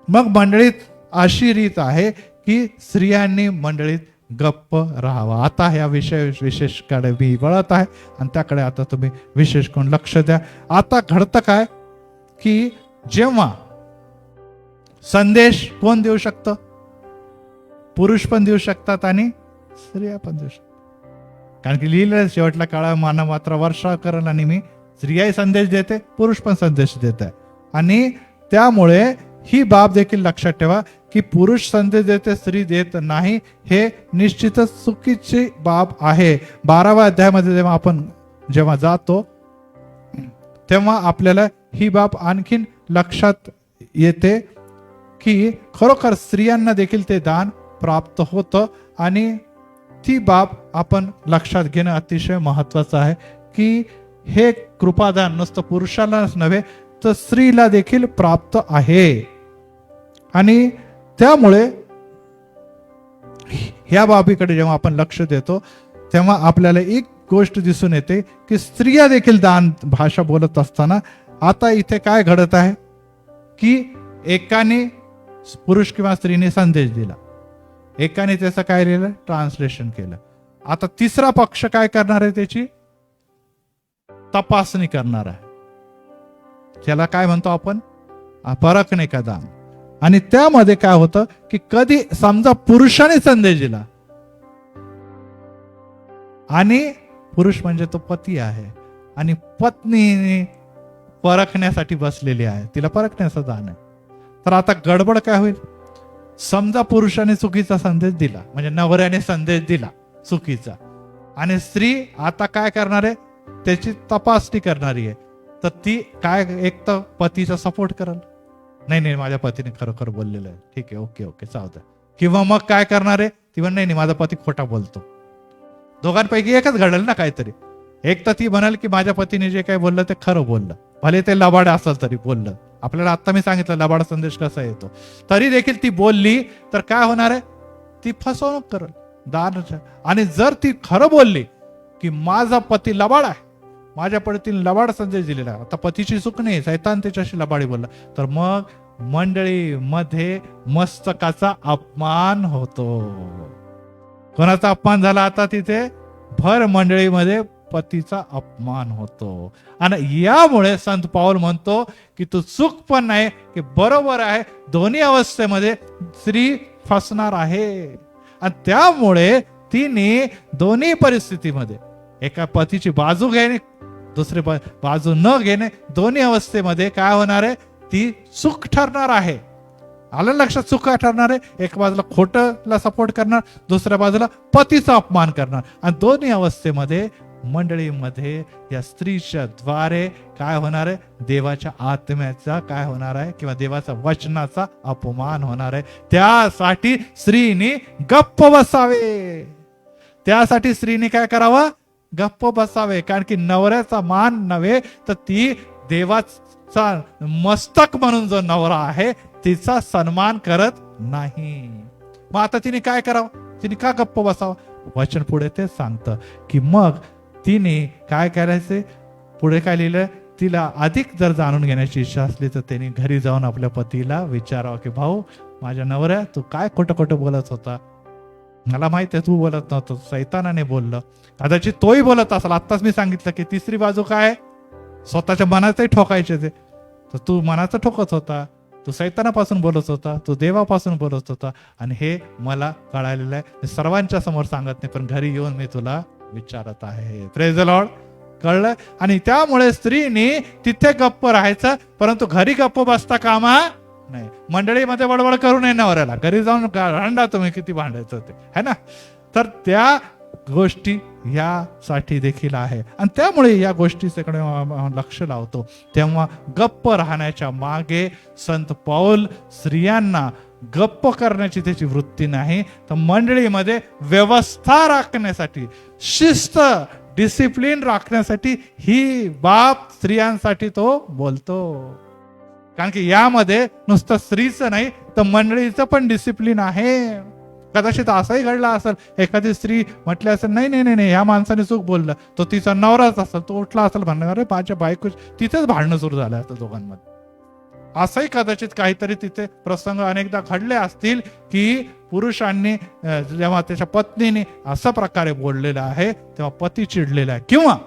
मग मंडळीत अशी रीत आहे की स्त्रियांनी मंडळीत गप्प राहावा. आता ह्या विशेषकडे मी वळत आहे आणि त्याकडे आता तुम्ही विशेष करून लक्ष द्या. आता घडतं काय की जेव्हा संदेश कोण देऊ शकतं, पुरुष पण देऊ शकतात आणि स्त्रिया पण देऊ शकतात. कारण की लिहिलं शेवटला काळा मानव मात्र वर्षा करेल आणि मी स्त्रियाही संदेश देते, पुरुष पण संदेश देत आहे. आणि त्यामुळे ही बाब देखील लक्षात ठेवा की पुरुष संदेश देते, स्त्री देत नाही, हे निश्चितच चुकीची बाब आहे. 12व्या अध्यायामध्ये जेव्हा आपण जातो तेव्हा आपल्याला ही बाब आणखीन लक्षात येते की खरोखर स्त्रियांना देखील ते दान प्राप्त होतं. आणि ती बाब आपण लक्षात घेणं अतिशय महत्वाचं आहे की हे कृपादान नुसतं पुरुषालाच नव्हे तर स्त्रीला देखील प्राप्त आहे. आणि त्यामुळे ह्या बाबीकडे जेव्हा आपण लक्ष देतो तेव्हा आपल्याला एक गोष्ट दिसून येते की स्त्रिया देखील दान भाषा बोलत असताना आता इथे काय घडत आहे की एकाने, पुरुष किंवा स्त्रीने संदेश दिला, एकाने त्याचं काय लिहिलं, ट्रान्सलेशन केलं. आता तिसरा पक्ष काय करणार आहे, त्याची तपासणी करणार आहे. त्याला काय म्हणतो आपण, परखणे का दान. आणि त्यामध्ये काय होतं की कधी समजा पुरुषाने संदेश दिला आणि पुरुष म्हणजे तो पती आहे आणि पत्नीने परखण्यासाठी बसलेली आहे, तिला परखण्याचं दान आहे. तर आता गडबड काय होईल, समजा पुरुषाने चुकीचा संदेश दिला, म्हणजे नवऱ्याने संदेश दिला चुकीचा, आणि स्त्री आता काय करणार आहे, त्याची तपासणी करणारी आहे. तर ती काय, एक तर पतीचा सपोर्ट करेल, नाही माझ्या पतीने खरोखर बोललेलं आहे, ठीक आहे, ओके चालतं. किंवा मग काय करणार आहे, ती म्हण नाही माझा पती खोटा बोलतो. दोघांपैकी एकच घडेल ना काहीतरी. एक तर ती म्हणाल की माझ्या पतीने जे काही बोललं ते खरं बोललं, भले ते लबाड असेल तरी बोललं. आपल्याला आता मी सांगितलं लबाड संदेश कसा येतो. तरी देखील ती बोलली तर काय होणार आहे, ती फसवणूक करेल दानाच्या. आणि जर ती खरं बोलली की माझा पती लबाड आहे, माझ्या पतीने लबाड संदेश दिलेला आहे, आता पतीची चूक नाही, सैतान त्याच्याशी लबाडी बोलला, तर मग मंडळीमध्ये मस्तकाचा अपमान होतो. कोणाचा अपमान झाला आता तिथे, भर मंडळीमध्ये पतीचा अपमान होतो. आणि यामुळे संत पाऊल म्हणतो की तू चूक पण नाही की बरोबर आहे, दोन्ही अवस्थेमध्ये स्त्री फसणार आहे. आणि त्यामुळे तिने दोन्ही परिस्थितीमध्ये एका पतीची बाजू घेणे, दुसरी बाजू न घेणे, दोन्ही अवस्थेमध्ये काय होणार आहे, ती चूक ठरणार आहे. आलं लक्षात, चुका ठरणार आहे. एक बाजूला खोटला सपोर्ट करणार, दुसऱ्या बाजूला पतीचा अपमान करणार. आणि दोन्ही अवस्थेमध्ये मंडळीमध्ये या स्त्रीच्या द्वारे काय होणार आहे, देवाच्या आत्म्याचा काय होणार आहे, किंवा देवाच्या वचनाचा अपमान होणार आहे. त्यासाठी स्त्रीने गप्प बसावे. त्यासाठी स्त्रीने काय करावं, गप्प बसावे. कारण की नवऱ्याचा मान नव्हे तर ती देवाचा मस्तक म्हणून जो नवरा आहे तिचा सन्मान करत नाही. मग आता तिने काय करावं, तिने का गप्प बसावं, वचन पुढे ते सांगतं की मग तिने काय करायचे, पुढे काय लिहिलं, तिला अधिक जर जाणून घेण्याची इच्छा असली तर त्यांनी घरी जाऊन आपल्या पतीला विचारावं की भाऊ, माझ्या नवऱ्या तू काय खोटं खोटं बोलत होता, मला माहित आहे तू बोलत नव्हतं, सैतानाने बोललं, कदाचित तोही बोलत असेल. आत्ताच मी सांगितलं की तिसरी बाजू काय, स्वतःच्या मनाचंही ठोकायचे ते, तर तू मनाचं ठोकत होता, तू सैतानापासून बोलत होता, तू देवापासून बोलत होता. आणि हे मला कळालेलं आहे, सर्वांच्या समोर सांगत नाही, पण घरी येऊन मी तुला विचारत आहे. Praise the Lord. कळलं. आणि त्यामुळे स्त्रीने तिथे गप्प राहायचं, परंतु घरी गप्प बसता कामा नाही. मंडळीमध्ये बडबड करू नये नवऱ्याला, घरी जाऊन भांडा तुम्ही, किती भांडायचं ते है ना. तर त्या गोष्टी यासाठी देखील आहे. आणि त्यामुळे या गोष्टीकडे लक्ष लावतो तेव्हा गप्प राहण्याच्या मागे संत पौल स्त्रियांना गप्प करण्याची त्याची वृत्ती नाही, तर मंडळीमध्ये व्यवस्था राखण्यासाठी, शिस्त डिसिप्लिन राखण्यासाठी ही बाब स्त्रियांसाठी तो बोलतो. कारण की यामध्ये नुसतं स्त्रीचं नाही तर मंडळीचं पण डिसिप्लिन आहे. कदाचित असंही घडलं असेल, एखादी स्त्री म्हटली असेल नाही नाही नाही ह्या माणसाने चूक बोललं, तो तिचा नवराच असेल, तो उठला असेल म्हणणार अरे माझ्या बायको, तिथेच भांडणं सुरू झालं असतं दोघांमध्ये. असंही कदाचित काहीतरी तिथे प्रसंग अनेकदा घडले असतील की पुरुषांनी जेव्हा त्याच्या पत्नीने अशा प्रकारे बोललेलं आहे तेव्हा पती चिडलेला आहे, किंवा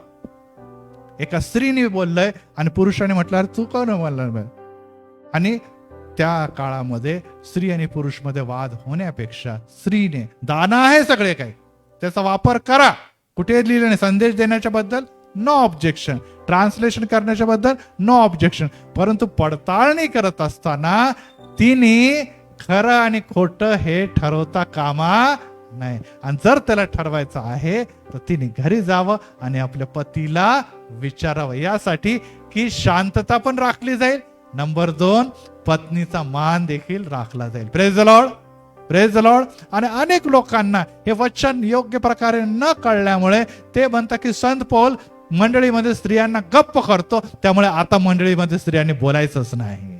एका स्त्रीने बोललंय आणि पुरुषाने म्हटलं अरे तू का बोलला. आणि त्या काळामध्ये स्त्री आणि पुरुष मध्ये वाद होण्यापेक्षा स्त्रीने, दाना आहे सगळे काही, त्याचा वापर करा. कुठे लिहिलं नाही, संदेश देण्याच्या बद्दल नो ऑब्जेक्शन, ट्रान्सलेशन करण्याच्या बद्दल नो ऑब्जेक्शन, परंतु पडताळणी करत असताना तिने खरं आणि खोटं हे ठरवता कामा नाही. आणि जर त्याला ठरवायचं आहे तर तिने घरी जावं आणि आपल्या पतीला विचारावं, यासाठी की शांतता पण राखली जाईल, नंबर 2 पत्नीचा मान देखील राखला जाईल. Praise the Lord. Praise the Lord. आणि अनेक लोकांना हे वचन योग्य प्रकारे न कळल्यामुळे ते म्हणतात की संत पौल मंडळीमध्ये स्त्रियांना गप्प करतो, त्यामुळे आता मंडळीमध्ये स्त्रियांनी बोलायचंच नाही,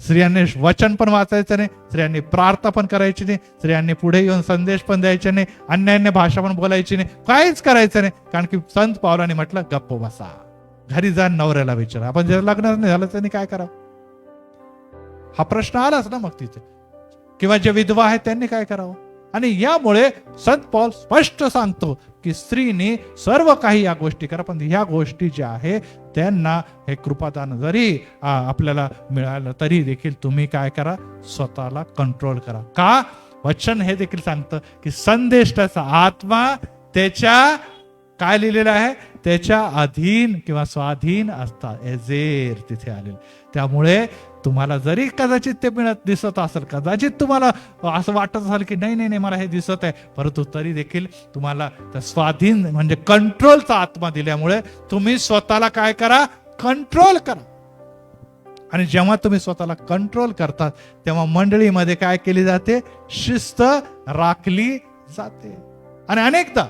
स्त्रियांनी वचन पण वाचायचं नाही, स्त्रियांनी प्रार्थना पण करायची नाही, स्त्रियांनी पुढे येऊन संदेश पण द्यायचे नाही, अन्यान्य भाषा पण बोलायची नाही, काहीच करायचं नाही. कारण की संत पावलांनी म्हटलं गप्प बसा, घरी जा नवऱ्याला विचारा. आपण जर लग्न नाही झालं त्यांनी काय करावं, हा प्रश्न आलाच ना मग तिथे. किंवा जे विधवा आहेत त्यांनी काय करावं. आणि यामुळे संत पौल स्पष्ट सांगतो की स्त्रीने सर्व काही या गोष्टी करा, पण ह्या गोष्टी ज्या आहे त्यांना हे कृपादान जरी आपल्याला मिळालं तरी देखील तुम्ही काय करा, स्वतःला कंट्रोल करा. का, वचन हे देखील सांगतं की संदेश त्याचा आत्मा त्याच्या काय लिहिलेलं आहे, त्याच्या अधीन किंवा स्वाधीन असतात, एजेर तिथे आलेलं. त्यामुळे तुम्हाला जरी कदाचित ते मिळत दिसत असेल, कदाचित तुम्हाला असं वाटत असेल की नाही नाही नाही मला हे दिसत आहे, परंतु तरी देखील तुम्हाला त्या स्वाधीन म्हणजे कंट्रोलचा आत्मा दिल्यामुळे तुम्ही स्वतःला काय करा, कंट्रोल करा. आणि जेव्हा तुम्ही स्वतःला कंट्रोल करतात तेव्हा मंडळीमध्ये काय केली जाते, शिस्त राखली जाते. आणि अनेकदा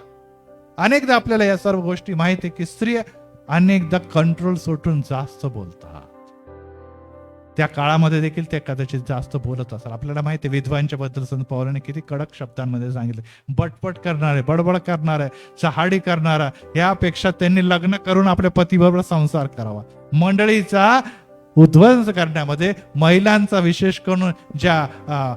अनेकदा आपल्याला या सर्व गोष्टी माहिती आहे की स्त्रिया अनेकदा कंट्रोल सुटून जास्त बोलतात. त्या काळामध्ये देखील ते कदाचित जास्त बोलत असतात. आपल्याला माहिती आहे विधवांच्या बद्दल संत पौलाने किती कडक शब्दांमध्ये सांगितले. बटपट करणारे, बडबड करणारे, चहाडी करणारा, यापेक्षा त्यांनी लग्न करून आपल्या पतीबरोबर संसार करावा. मंडळीचा उद्ध्वंस करण्यामध्ये महिलांचा विशेष करून ज्या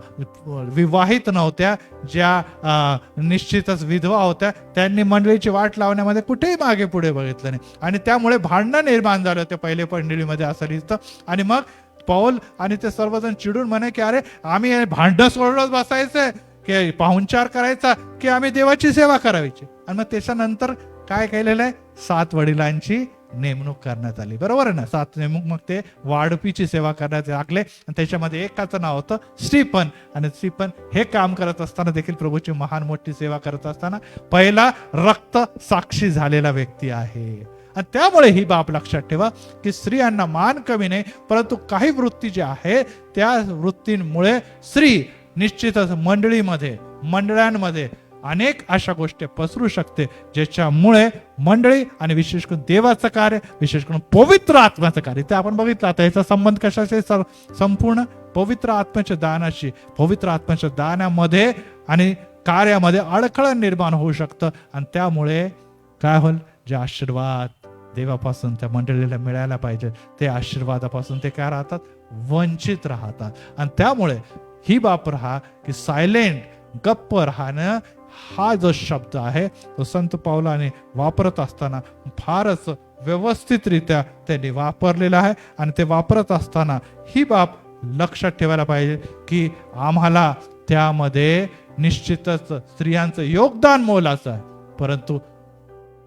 विवाहित नव्हत्या, ज्या निश्चितच विधवा होत्या, त्यांनी मंडळीची वाट लावण्यामध्ये कुठेही मागे पुढे बघितलं नाही आणि त्यामुळे भांडणं निर्माण झालं होते पहिले मंडळीमध्ये असं दिसतं. आणि मग पौल आणि ते सर्वजण चिडून म्हणे की अरे आम्ही भांडण सोडत बसायचंय की पाहुणचार करायचा की आम्ही देवाची सेवा करायची. आणि मग त्याच्यानंतर काय केलेलं आहे, 7 वडिलांची नेमणूक करण्यात आली. बरोबर आहे ना, 7 नेमणूक. मग ते वाढपीची सेवा करण्यात लागले आणि त्याच्यामध्ये एकाचं नाव होतं स्टीफन. आणि स्टीफन हे काम करत असताना देखील प्रभूची महान मोठी सेवा करत असताना पहिला रक्त साक्षी झालेला व्यक्ती आहे. आणि त्यामुळे ही बाब लक्षात ठेवा की स्त्रियांना मान कमी नाही, परंतु काही वृत्ती जी आहे त्या वृत्तींमुळे स्त्री निश्चितच मंडळांमध्ये अनेक अशा गोष्टी पसरू शकते, ज्याच्यामुळे मंडळी आणि विशेष करून देवाचं कार्य, विशेष करून पवित्र आत्म्याचं कार्य, ते आपण बघितलं. आता याचा संबंध कशाशी, संपूर्ण पवित्र आत्म्याच्या दानाशी. पवित्र आत्म्याच्या दानामध्ये आणि कार्यामध्ये अडखळण निर्माण होऊ शकतं आणि त्यामुळे काय होईल, जे आशीर्वाद देवापासून त्या मंडळीला मिळायला पाहिजे ते आशीर्वादापासून ते काय राहतात, वंचित राहतात. आणि त्यामुळे ही बाब राहा की सायलेंट, गप्प राहणं, हा जो शब्द आहे तो संत पौलाने वापरत असताना फारच व्यवस्थितरित्या त्यांनी वापरलेला आहे. आणि ते वापरत असताना ही बाब लक्षात ठेवायला पाहिजे की आम्हाला त्यामध्ये निश्चितच स्त्रियांचं योगदान मोलाचं आहे, परंतु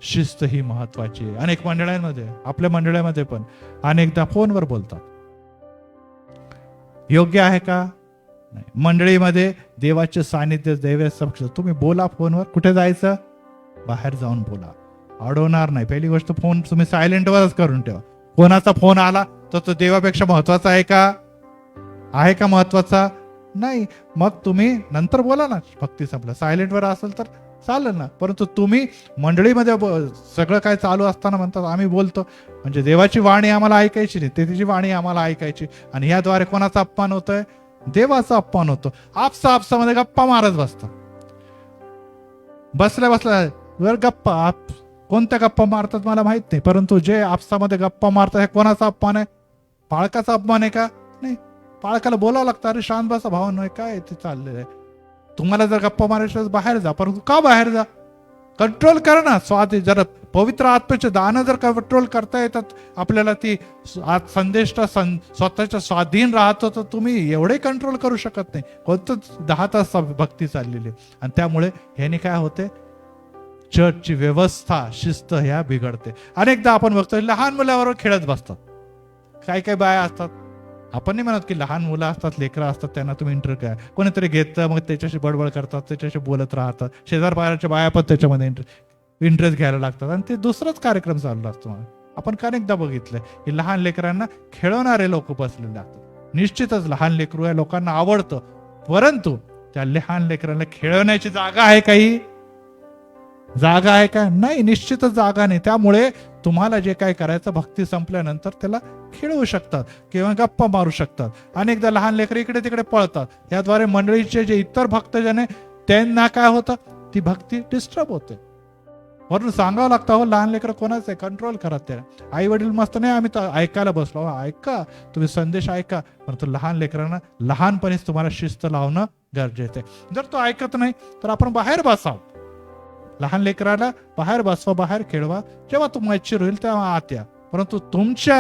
शिस्त ही महत्वाची आहे. अनेक मंडळांमध्ये, आपल्या मंडळामध्ये पण अनेकदा फोनवर बोलतात. योग्य आहे का? नाही. मंडळीमध्ये देवाचे सानिध्य, देवाचे तुम्ही बोला फोनवर. कुठे जायचं, बाहेर जाऊन बोला, अडवणार नाही. पहिली गोष्ट, फोन तुम्ही सायलेंटवरच करून ठेवा. कोणाचा फोन आला तर तो देवापेक्षा महत्वाचा आहे का? आहे का महत्वाचा? नाही. मग तुम्ही नंतर बोला ना, भक्ती संपला. सायलेंटवर असेल तर चालेल ना, परंतु तुम्ही मंडळीमध्ये सगळं काय चालू असताना म्हणतात आम्ही बोलतो, म्हणजे देवाची वाणी आम्हाला ऐकायची नाही, तिची वाणी आम्हाला ऐकायची. आणि याद्वारे कोणाचा अपमान होतोय? देवाचा अपमान होतो. आपसामध्ये गप्पा मारत बसतात. बसल्या गप्पा, कोणत्या गप्पा मारतात मला माहित नाही, परंतु जे आपसामध्ये गप्पा मारतात हे कोणाचा अपमान आहे? पाळकाचा अपमान आहे का? नाही. पाळकाला बोलावं लागतं, अरे शांत बसा भावांनो, काय ते चाललेलं आहे. तुम्हाला जर गप्पा मारायचं बाहेर जा, परंतु का बाहेर जा? कंट्रोल करा ना. जर पवित्र आत्म्याचे दान जर कंट्रोल करता येतात आपल्याला, ती संदेश स्वतःच्या स्वाधीन राहतो, तर तुम्ही एवढे कंट्रोल करू शकत नाही. कोणतं 10 तास भक्ती चाललेली. आणि त्यामुळे ह्याने काय होते, चर्चची व्यवस्था, शिस्त ह्या बिघडते. अनेकदा आपण बघतो लहान मुलाबरोबर खेळत बसतात. काय बाया असतात, आपण नाही म्हणत की लहान मुलं असतात, लेकरं असतात, त्यांना तुम्ही इंटरेस्ट घ्या. कोणीतरी घेतं, मग त्याच्याशी बडबड करतात, त्याच्याशी बोलत राहतात. शेजार पाजारच्या बाया पण त्याच्यामध्ये इंटरेस्ट घ्यायला लागतात आणि ते दुसराच कार्यक्रम चालू असतो. आपण अनेकदा बघितलंय की लहान लेकरांना खेळवणारे लोक बसलेले असतात. निश्चितच लहान लेकरू या लोकांना आवडतं, परंतु त्या लहान लेकरांना खेळवण्याची जागा आहे काही? जागा आहे का? नाही, निश्चितच जागा नाही. त्यामुळे तुम्हाला जे काय करायचं, भक्ती संपल्यानंतर त्याला खेळवू शकतात किंवा गप्पा मारू शकतात. अनेकदा लहान लेकरं इकडे तिकडे पळतात. याद्वारे मंडळीचे जे इतर भक्तजन आहे त्यांना काय होतं, ती भक्ती डिस्टर्ब होते. वरून सांगावं लागतं, हो लहान लेकरं कोणाचं आहे, कंट्रोल करा. त्या आई वडील मस्त नाही, आम्ही तर ऐकायला बसलो. ऐका, तुम्ही संदेश ऐका, परंतु लहान लेकरांना लहानपणीच तुम्हाला शिस्त लावणं गरजेचं आहे. जर तो ऐकत नाही तर आपण बाहेर बसावं. लहान लेकराला बाहेर बसवा, बाहेर खेळवा. जेव्हा तू मॅच्युअर होईल तेव्हा आत या, परंतु तुमच्या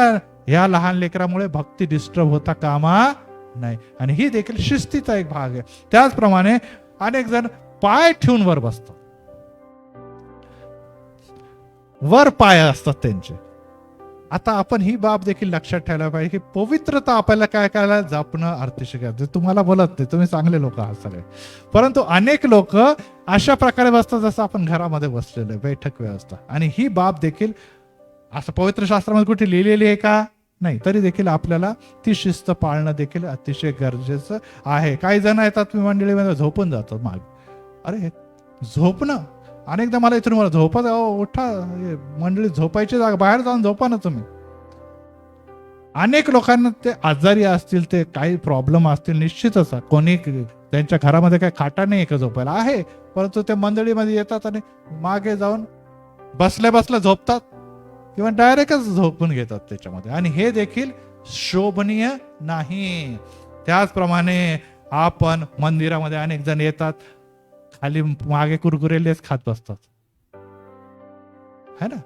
ह्या लहान लेकरामुळे भक्ती डिस्टर्ब होता कामा नाही. आणि ही देखील शिस्तीचा एक भाग आहे. त्याचप्रमाणे अनेक जण पाय ठेवून वर बसतात, वर पाय असतात त्यांचे. आता आपण ही बाब देखील लक्षात ठेवायला पाहिजे की पवित्रता आपल्याला काय करायला जपणं अतिशय गरजेचं. तुम्हाला बोलत नाही, तुम्ही चांगले लोक आहात सगळे, परंतु अनेक लोक अशा प्रकारे बसतात जसं आपण घरामध्ये बसलेलो आहे, बैठक व्यवस्था. आणि ही बाब देखील असं पवित्र शास्त्रामध्ये कुठे लिहिलेली आहे का? नाही. तरी देखील आपल्याला ती शिस्त पाळणं देखील अतिशय गरजेचं आहे. काही जण येतात मंडळीमध्ये झोपून जातात मागे. अरे झोपणं अनेकदा मला इथून मला झोपत उठा, मंडळी झोपायची जागा, बाहेर जाऊन झोपा ना तुम्ही. अनेक लोकांना ते आजारी असतील, ते काही प्रॉब्लेम असतील, निश्चितच कोणी त्यांच्या घरामध्ये काही खाटा नाही का झोपायला आहे, परंतु ते मंडळीमध्ये येतात आणि मागे जाऊन बसल्या बसल्या झोपतात किंवा डायरेक्टच झोपून घेतात त्याच्यामध्ये, आणि हे देखील शोभनीय नाही. त्याचप्रमाणे आपण मंदिरामध्ये अनेक जण येतात, खाली मागे कुरकुरे लेस खात बसतात, है ना.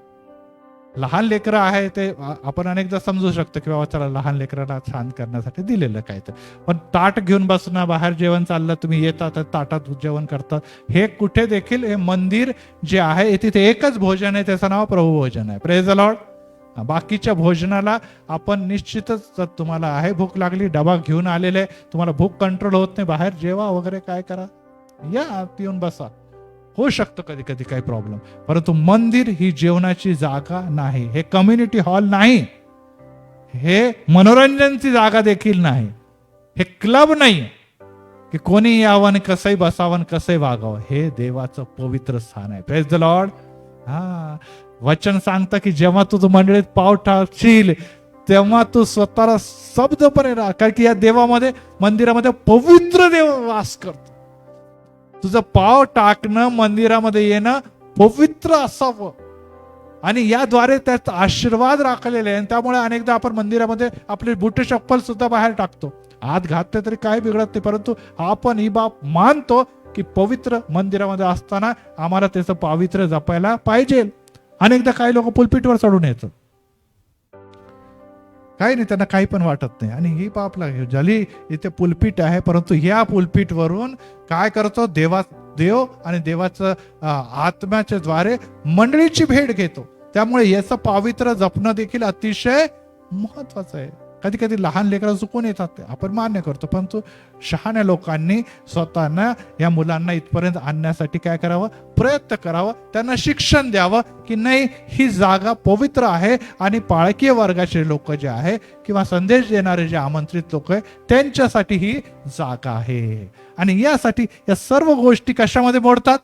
लहान लेकरं आहे ते आपण अनेकदा समजू शकतो की बाबा चला लहान लेकरांना छान करण्यासाठी दिलेलं काय तर, पण ताट घेऊन बसणं, बाहेर जेवण चाललं, तुम्ही येतात ताटात जेवण करतात, हे कुठे देखील हे मंदिर जे आहे तिथे एकच भोजन आहे, त्याचं नाव प्रभू भोजन आहे. Praise the Lord. बाकीच्या भोजनाला आपण निश्चितच, जर तुम्हाला आहे भूक लागली, डबा घेऊन आलेले, तुम्हाला भूक कंट्रोल होत नाही, बाहेर जेवा वगैरे काय करा, या येऊन बसा, होऊ शकतं कधी कधी काही प्रॉब्लेम. परंतु मंदिर ही जेवणाची जागा नाही, हे कम्युनिटी हॉल नाही, हे मनोरंजनची जागा देखील नाही, हे क्लब नाही की कोणी यावं आणि कसंही बसावं आणि कसंही वागावं. हे देवाचं पवित्र स्थान आहे. Praise the Lord. हा, वचन सांगतं की जेव्हा तू मंडळीत पाव टाकशील तेव्हा तू स्वतःला शब्दपणे राहा, कारण की या देवामध्ये, मंदिरामध्ये पवित्र देव वास करतो. तुझं पाव टाकणं, मंदिरामध्ये येणं पवित्र असावं, आणि याद्वारे त्यात आशीर्वाद राखलेले आहे. त्यामुळे अनेकदा आपण मंदिरामध्ये आपली बुट चप्पल सुद्धा बाहेर टाकतो, आत घातले तरी काही बिघडत नाही, परंतु आपण ही बाब मानतो की पवित्र मंदिरामध्ये असताना आम्हाला त्याचं पावित्र्य जपायला पाहिजे. अनेकदा काही लोक पुलपीटवर चढून येतात, काही नाही, त्यांना काही पण वाटत नाही, आणि ही बापला झाली इथे पुलपीट आहे, परंतु ह्या पुलपीट वरून काय करतो, देव आणि देवाचं आत्म्याच्या द्वारे मंडळीची भेट घेतो. त्यामुळे याचं पावित्र्य जपणं देखील अतिशय महत्वाचं आहे. कधी कधी लहान लेकरं चुकून येतात, आपण मान्य करतो, परंतु शहाण्या लोकांनी स्वतःना या मुलांना इथपर्यंत आणण्यासाठी काय करावं, प्रयत्न करावं, त्यांना शिक्षण द्यावं की नाही, ही जागा पवित्र आहे, आणि पाळकीय वर्गाचे लोक जे आहे किंवा संदेश देणारे जे आमंत्रित लोक आहे त्यांच्यासाठी ही जागा आहे. आणि यासाठी या सर्व गोष्टी कशामध्ये मोडतात,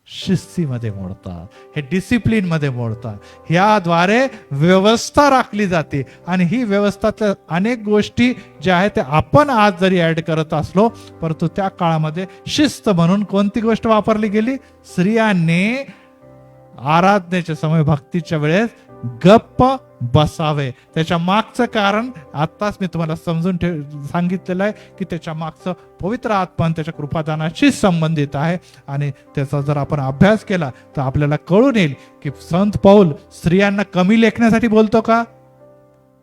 शिस्तीमध्ये मोडतात, हे डिसिप्लिन मध्ये मोडतात. ह्याद्वारे व्यवस्था राखली जाते, आणि ही व्यवस्थातल्या अनेक गोष्टी ज्या आहेत त्या आपण आज जरी ऍड करत असलो, परंतु त्या काळामध्ये शिस्त म्हणून कोणती गोष्ट वापरली गेली, स्त्रियांनी आराधनेच्या समय, भक्तीच्या वेळेस गप्प बसावे. त्याच्या मागचं कारण आताच मी तुम्हाला समजून सांगितलेलं आहे की त्याच्या मागचं पवित्र आत्मा त्याच्या कृपादानाशी संबंधित आहे, आणि त्याचा जर आपण अभ्यास केला तर आपल्याला कळून येईल की संत पौल स्त्रियांना कमी लेखण्यासाठी बोलतो का,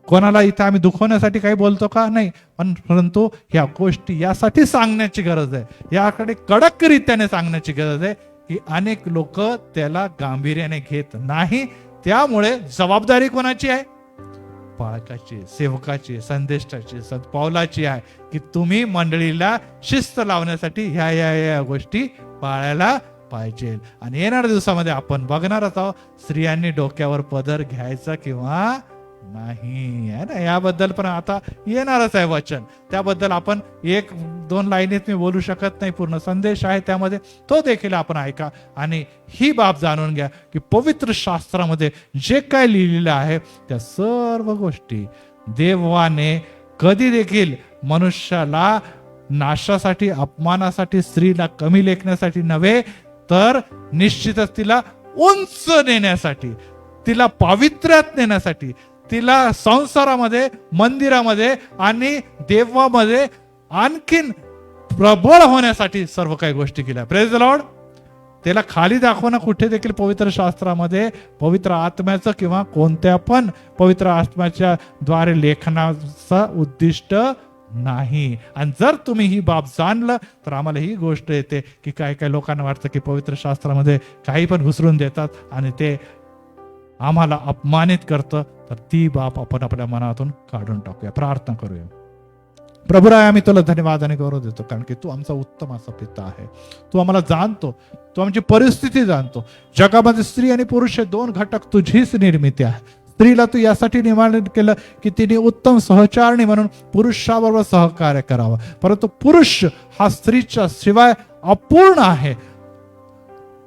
कोणाला इथं आम्ही दुखवण्यासाठी काही बोलतो का, नाही, परंतु ह्या गोष्टी यासाठी सांगण्याची गरज आहे, याकडे कडकरीत्याने सांगण्याची गरज आहे की अनेक लोक त्याला गांभीर्याने घेत नाही. त्यामुळे जबाबदारी कोणाची आहे, पाळकाची, सेवकाची, संदेशाची, संत पौलाची आहे की तुम्ही मंडळीला शिस्त लावण्यासाठी ह्या गोष्टी पाळायला पाहिजे. आणि येणाऱ्या दिवसामध्ये आपण बघणारच आहोत, स्त्रियांनी डोक्यावर पदर घ्यायचा किंवा नाही, आहे ना, याबद्दल पण आता येणारच आहे वचन. त्याबद्दल आपण एक दोन लाईनीत मी बोलू शकत नाही, पूर्ण संदेश आहे त्यामध्ये, तो देखील आपण ऐका आणि ही बाब जाणून घ्या की पवित्र शास्त्रामध्ये जे काय लिहिलेलं आहे त्या सर्व गोष्टी देवाने कधी देखील मनुष्याला नाशासाठी, अपमानासाठी, स्त्रीला कमी लेखण्यासाठी नव्हे, तर निश्चितच तिला उंच नेण्यासाठी, तिला पावित्र्यात नेण्यासाठी, तिला संसारामध्ये, मंदिरामध्ये आणि देवामध्ये आणखीन प्रबळ होण्यासाठी सर्व काही गोष्टी केल्या. Praise the Lord. त्याला खाली दाखवणं कुठे देखील पवित्र शास्त्रामध्ये पवित्र आत्म्याचं किंवा कोणत्या पण पवित्र आत्म्याच्या द्वारे लेखनाचं उद्दिष्ट नाही. आणि जर तुम्ही ही बाब जाणलं तर आम्हाला ही गोष्ट येते की काही लोकांना वाटतं की पवित्र शास्त्रामध्ये काही पण घुसरून देतात आणि ते आम्हाला अपमानित करतं, तर ती बाब आपण आपल्या मनातून काढून टाकूया. प्रार्थना करूया. प्रभुराय, आम्ही तुला धन्यवाद आणि गौरव देतो, कारण की तू आमचा उत्तम असा पिता आहे. तू आम्हाला जाणतो, तू आमची परिस्थिती जाणतो. जगामध्ये स्त्री आणि पुरुष हे दोन घटक तुझीच निर्मिती आहे. स्त्रीला तू यासाठी निर्माण केलं की तिने उत्तम सहचारणी म्हणून पुरुषाबरोबर सहकार्य करावं, परंतु पुरुष हा स्त्रीच्या शिवाय अपूर्ण आहे.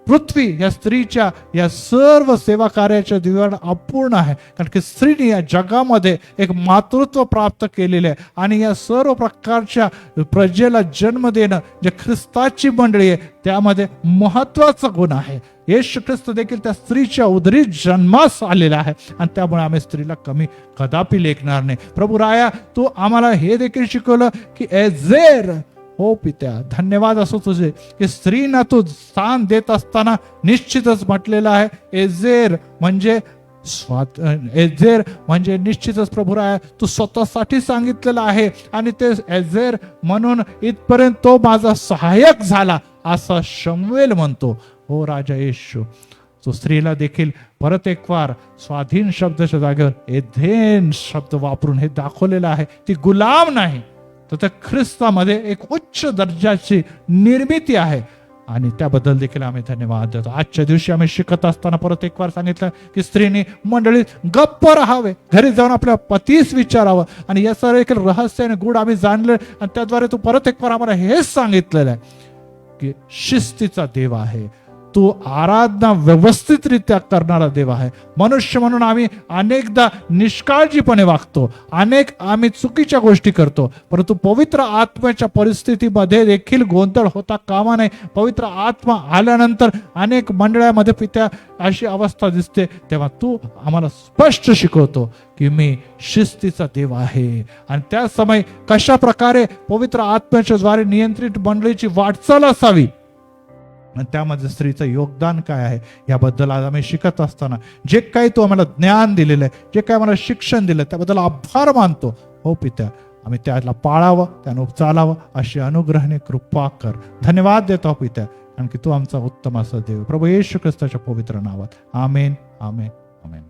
पृथ्वी या स्त्रीच्या या सर्व सेवा कार्याच्या दिव्यानं अपूर्ण आहे, कारण की स्त्रीने या जगामध्ये एक मातृत्व प्राप्त केलेले आहे आणि या सर्व प्रकारच्या प्रजेला जन्म देणं जे ख्रिस्ताची मंडळी आहे त्यामध्ये महत्वाचा गुण आहे. येशू ख्रिस्त देखील त्या स्त्रीच्या उदरी जन्मास आलेला आहे आणि त्यामुळे आम्ही स्त्रीला कमी कदापि लेखणार नाही. प्रभू राया, तू आम्हाला हे देखील शिकवलं की एजेर, हो पित्या, धन्यवाद असो तुझे की स्त्रीना तू स्थान देत असताना निश्चितच म्हटलेलं आहे एजेर म्हणजे एजेर म्हणजे निश्चितच प्रभू राया तू स्वतःसाठी सांगितलेलं आहे आणि ते एजेर म्हणून इथपर्यंत तो माझा सहाय्यक झाला असा शमूएल म्हणतो. हो राजा येशू, तो स्त्रीला देखील परत एक वार स्वाधीन शब्दाच्या जागेवर एधेन शब्द वापरून हे दाखवलेलं आहे. ती गुलाम नाही, तर त्या ख्रिस्तामध्ये एक उच्च दर्जाची निर्मिती आहे आणि त्याबद्दल देखील आम्ही धन्यवाद देतो. आजच्या दिवशी आम्ही शिकत असताना परत एक वार सांगितलं की स्त्रीने मंडळीत गप्प राहावे, घरी जाऊन आपल्या पतीस विचारावं आणि या सर्व देखील रहस्य आणि गुढ आम्ही जाणले आणि त्याद्वारे तू परत एक वार आम्हाला हेच सांगितलेलं आहे की शिस्तीचा देव आहे, तू आराधना व्यवस्थितरित्या करणारा देव आहे. मनुष्य म्हणून आम्ही अनेकदा निष्काळजीपणे वागतो, आम्ही चुकीच्या गोष्टी करतो, परंतु पवित्र आत्म्याच्या परिस्थितीमध्ये देखील गोंधळ होता कामा नये. पवित्र आत्मा आल्यानंतर अनेक मंडळामध्ये पित्या अशी अवस्था दिसते, तेव्हा तू आम्हाला स्पष्ट शिकवतो की मी शिस्तीचा देव आहे आणि त्या समय कशा प्रकारे पवित्र आत्म्याच्या द्वारे नियंत्रित मंडळीची वाटचाल असावी आणि त्यामध्ये स्त्रीचं योगदान काय आहे याबद्दल आज आम्ही शिकत असताना जे काही तू आम्हाला ज्ञान दिलेलं आहे, जे काही आम्हाला शिक्षण दिलं त्याबद्दल आभार मानतो. हो पित्या, आम्ही त्याला पाळावं, त्यानं चालावं अशी अनुग्रहाने कृपा कर. धन्यवाद देतो पित्या, कारण की तू आमचा उत्तम असा देव. प्रभू येशू ख्रिस्ताच्या पवित्र नावात आमेन, आमेन, आमेन.